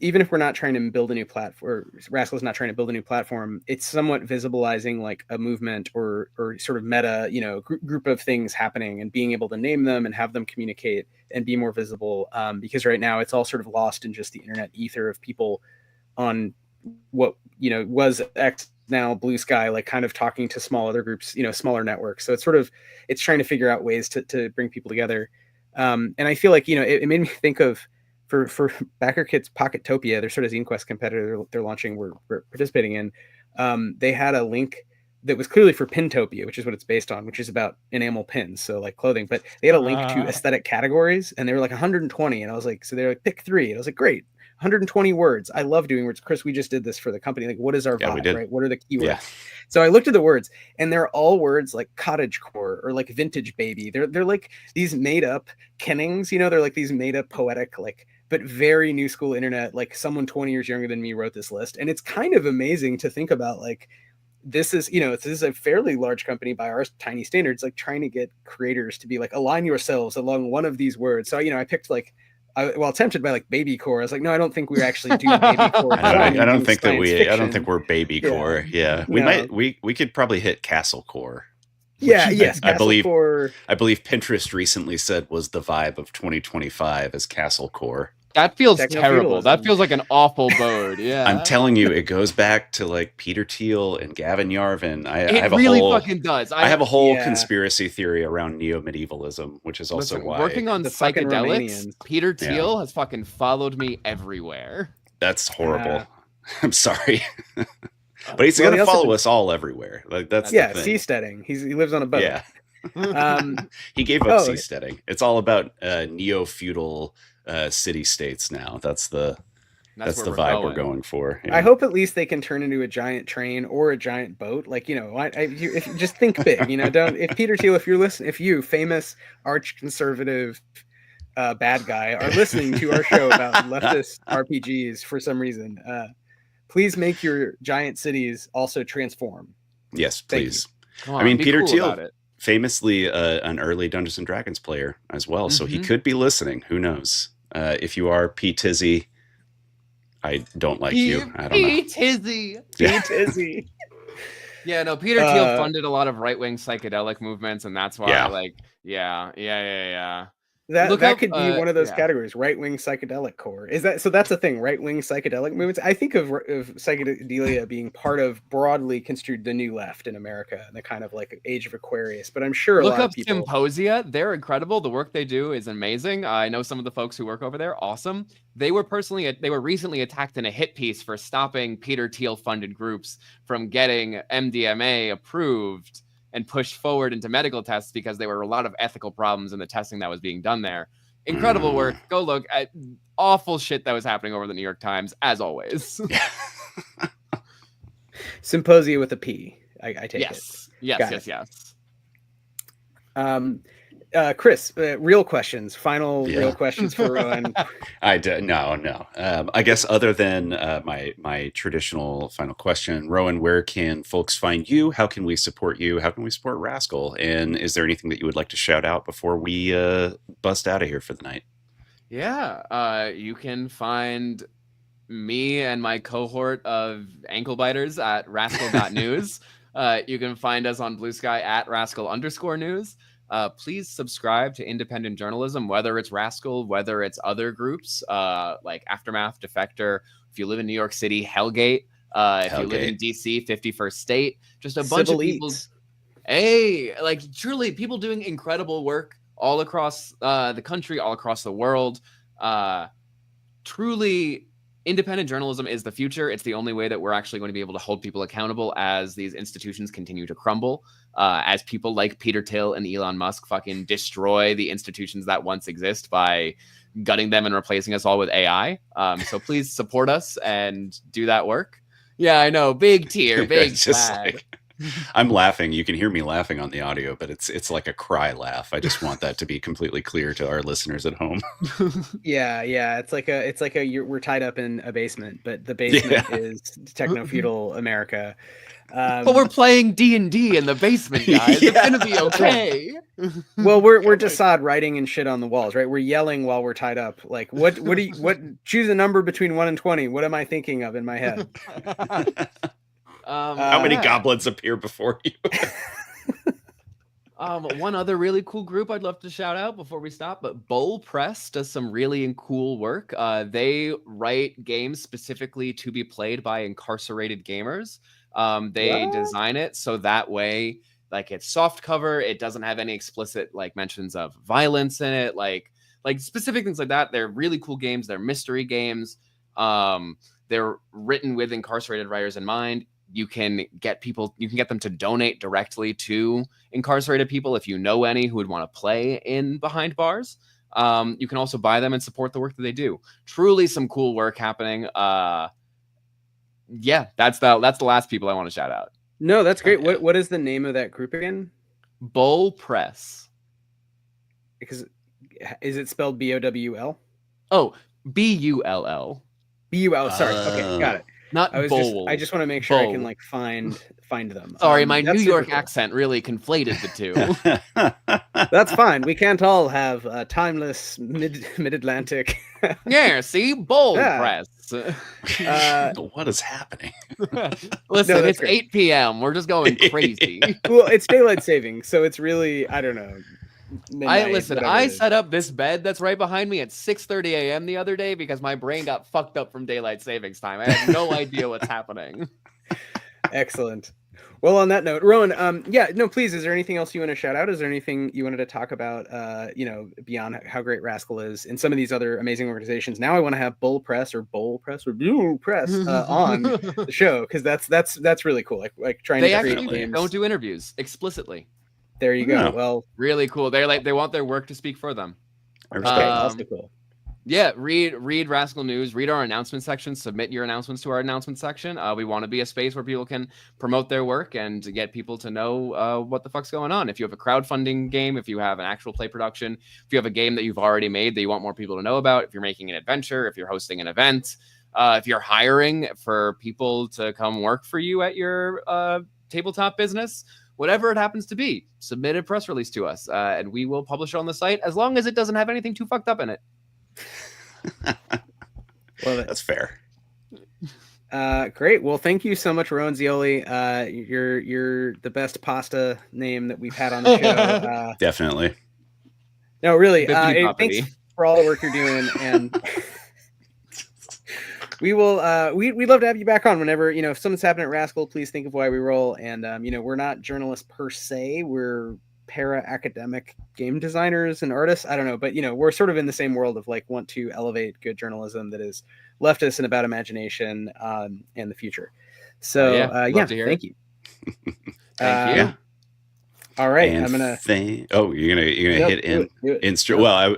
even if we're not trying to build a new platform, or Rascal's not trying to build a new platform, it's somewhat visibilizing like a movement or sort of meta, group of things happening, and being able to name them and have them communicate and be more visible. Because right now it's all sort of lost in just the internet ether of people on what was X, now Blue Sky, like kind of talking to small other groups, smaller networks. So it's trying to figure out ways to bring people together. And I feel like it made me think of, for Backer Kit's Pocketopia, their sort of Zine Quest competitor they're launching, we're participating in. They had a link that was clearly for Pintopia, which is what it's based on, which is about enamel pins, so like clothing. But they had a link to aesthetic categories, and they were like 120, and I was like, so they're like, pick 3, and I was like, great, 120 words. I love doing words. Chris, we just did this for the company. Like, what is our vibe, right? What are the keywords? Yeah. So I looked at the words, and they're all words like cottagecore or like vintage baby. They're like these made up kennings, they're like these made up poetic, like, but very new school internet, like someone 20 years younger than me wrote this list. And it's kind of amazing to think about, like, this is a fairly large company by our tiny standards, like trying to get creators to be like, align yourselves along one of these words. So, I picked like, tempted by like babycore. I was like, no, I don't think we actually do babycore. I don't think we're babycore. Yeah. We could probably hit castlecore. Yes. I believe Pinterest recently said was the vibe of 2025 as castlecore. That feels terrible. That feels like an awful board. Yeah. I'm telling you, it goes back to like Peter Thiel and Gavin Yarvin. It really fucking does. I have a whole conspiracy theory around neo-medievalism, which is also why working on the psychedelics, Peter Thiel has fucking followed me everywhere. That's horrible. I'm sorry. But he's going to follow us all everywhere. Like that's the thing. Seasteading. He lives on a boat. Yeah. He gave up seasteading. It's all about neo-feudal city states now. That's the vibe we're going for. Yeah. I hope at least they can turn into a giant train or a giant boat. Like, if you just think big, if Peter Thiel, if you're listening, if you, famous arch conservative bad guy, are listening to our show about leftist RPGs for some reason, please make your giant cities also transform. Yes, please. I mean, Peter Thiel, famously an early Dungeons and Dragons player as well, so he could be listening. Who knows? If you are P. Tizzy, I don't like you. I don't know. P. Tizzy. P. Tizzy. Yeah, no, Peter Thiel funded a lot of right-wing psychedelic movements, and that's why, That could be one of those categories, right-wing psychedelic core. That's the thing, right-wing psychedelic movements. I think of psychedelia being part of, broadly construed, the new left in America, the kind of like age of Aquarius. But I'm sure look up Symposia. They're incredible. The work they do is amazing. I know some of the folks who work over there. Awesome. They were recently attacked in a hit piece for stopping Peter Thiel funded groups from getting MDMA approved and pushed forward into medical tests because there were a lot of ethical problems in the testing that was being done there. Incredible work. Go look at awful shit that was happening over the New York Times, as always. Symposia with a P. I take it. Yes. Chris, real questions. Real questions for Rowan. No. I guess other than my traditional final question, Rowan, where can folks find you? How can we support you? How can we support Rascal? And is there anything that you would like to shout out before we bust out of here for the night? Yeah, you can find me and my cohort of ankle biters at rascal.news. You can find us on Blue Sky at rascal_news. Please subscribe to independent journalism, whether it's Rascal, whether it's other groups like Aftermath, Defector. If you live in New York City, Hellgate. If you live in DC, 51st State. Just a bunch of people. Hey, like truly people doing incredible work all across the country, all across the world. Truly, independent journalism is the future. It's the only way that we're actually going to be able to hold people accountable as these institutions continue to crumble, as people like Peter Thiel and Elon Musk fucking destroy the institutions that once exist by gutting them and replacing us all with AI. So please support us and do that work. Yeah, I know. Big tear, big flag. I'm laughing. You can hear me laughing on the audio, but it's like a cry laugh. I just want that to be completely clear to our listeners at home. Yeah. It's like we're tied up in a basement, but the basement is techno-feudal America. But we're playing D&D in the basement, guys. It's gonna be okay. Well, we're Desaad writing and shit on the walls, right? We're yelling while we're tied up. Like, what choose a number between 1 and 20. What am I thinking of in my head? How many goblins appear before you? One other really cool group I'd love to shout out before we stop, but Bowl Press does some really cool work. They write games specifically to be played by incarcerated gamers. They design it so that way, like, it's soft cover. It doesn't have any explicit like mentions of violence in it, like specific things like that. They're really cool games. They're mystery games. They're written with incarcerated writers in mind. You can get them to donate directly to incarcerated people if you know any who would want to play in behind bars. You can also buy them and support the work that they do. Truly some cool work happening. Yeah, that's the last people I want to shout out. No, that's great. What is the name of that group again? Bowl Press. Because is it spelled B-O-W-L? Oh, B-U-L-L. B-U-L. Sorry. Okay, got it. Not bowl. I just want to make sure I can like find them. Sorry, my New York accent really conflated the two. That's fine. We can't all have a timeless mid-Atlantic. Yeah, see? Bowl Press. What is happening? Listen, it's 8 p.m. We're just going crazy. Well, it's daylight saving, so it's really, I don't know. I set up this bed that's right behind me at 6:30 a.m. the other day because my brain got fucked up from daylight savings time. I have no idea what's happening. Excellent. Well, on that note, Rowan, please, is there anything else you want to shout out? Is there anything you wanted to talk about, beyond how great Rascal is in some of these other amazing organizations? Now I want to have Bowl Press on the show, because that's really cool. Like trying to create games. Don't do interviews explicitly. There you go. Yeah. Well, really cool. They want their work to speak for them. That's cool. Yeah, read Rascal News, read our announcement section, submit your announcements to our announcement section. We want to be a space where people can promote their work and to get people to know what the fuck's going on. If you have a crowdfunding game, if you have an actual play production, if you have a game that you've already made that you want more people to know about, if you're making an adventure, if you're hosting an event, if you're hiring for people to come work for you at your tabletop business, whatever it happens to be, submit a press release to us, and we will publish it on the site as long as it doesn't have anything too fucked up in it. Love it. That's fair. Great. Well, thank you so much, Rowan Zioli. You're the best pasta name that we've had on the show. Definitely. No, really. Thanks for all the work you're doing, and we will. We'd love to have you back on whenever, if something's happening at Rascal. Please think of Why We Roll, and we're not journalists per se. We're para-academic game designers and artists. I don't know, but we're sort of in the same world of like want to elevate good journalism that is leftist and about imagination and the future. So thank you. Thank you. All right, and I'm gonna. You're gonna hit in. Well,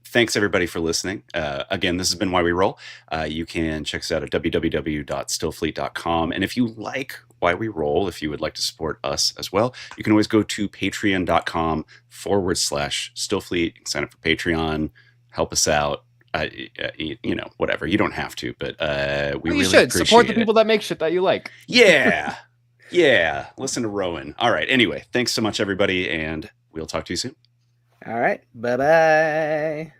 thanks everybody for listening. Again, this has been Why We Roll. You can check us out at www.stillfleet.com, and if you like Why We Roll, if you would like to support us as well, you can always go to patreon.com/Stillfleet. You can sign up for Patreon, help us out. Whatever. You don't have to, but we really should support the people that make shit that you like. Yeah. Yeah. Listen to Rowan. All right. Anyway, thanks so much, everybody, and we'll talk to you soon. All right. Bye-bye.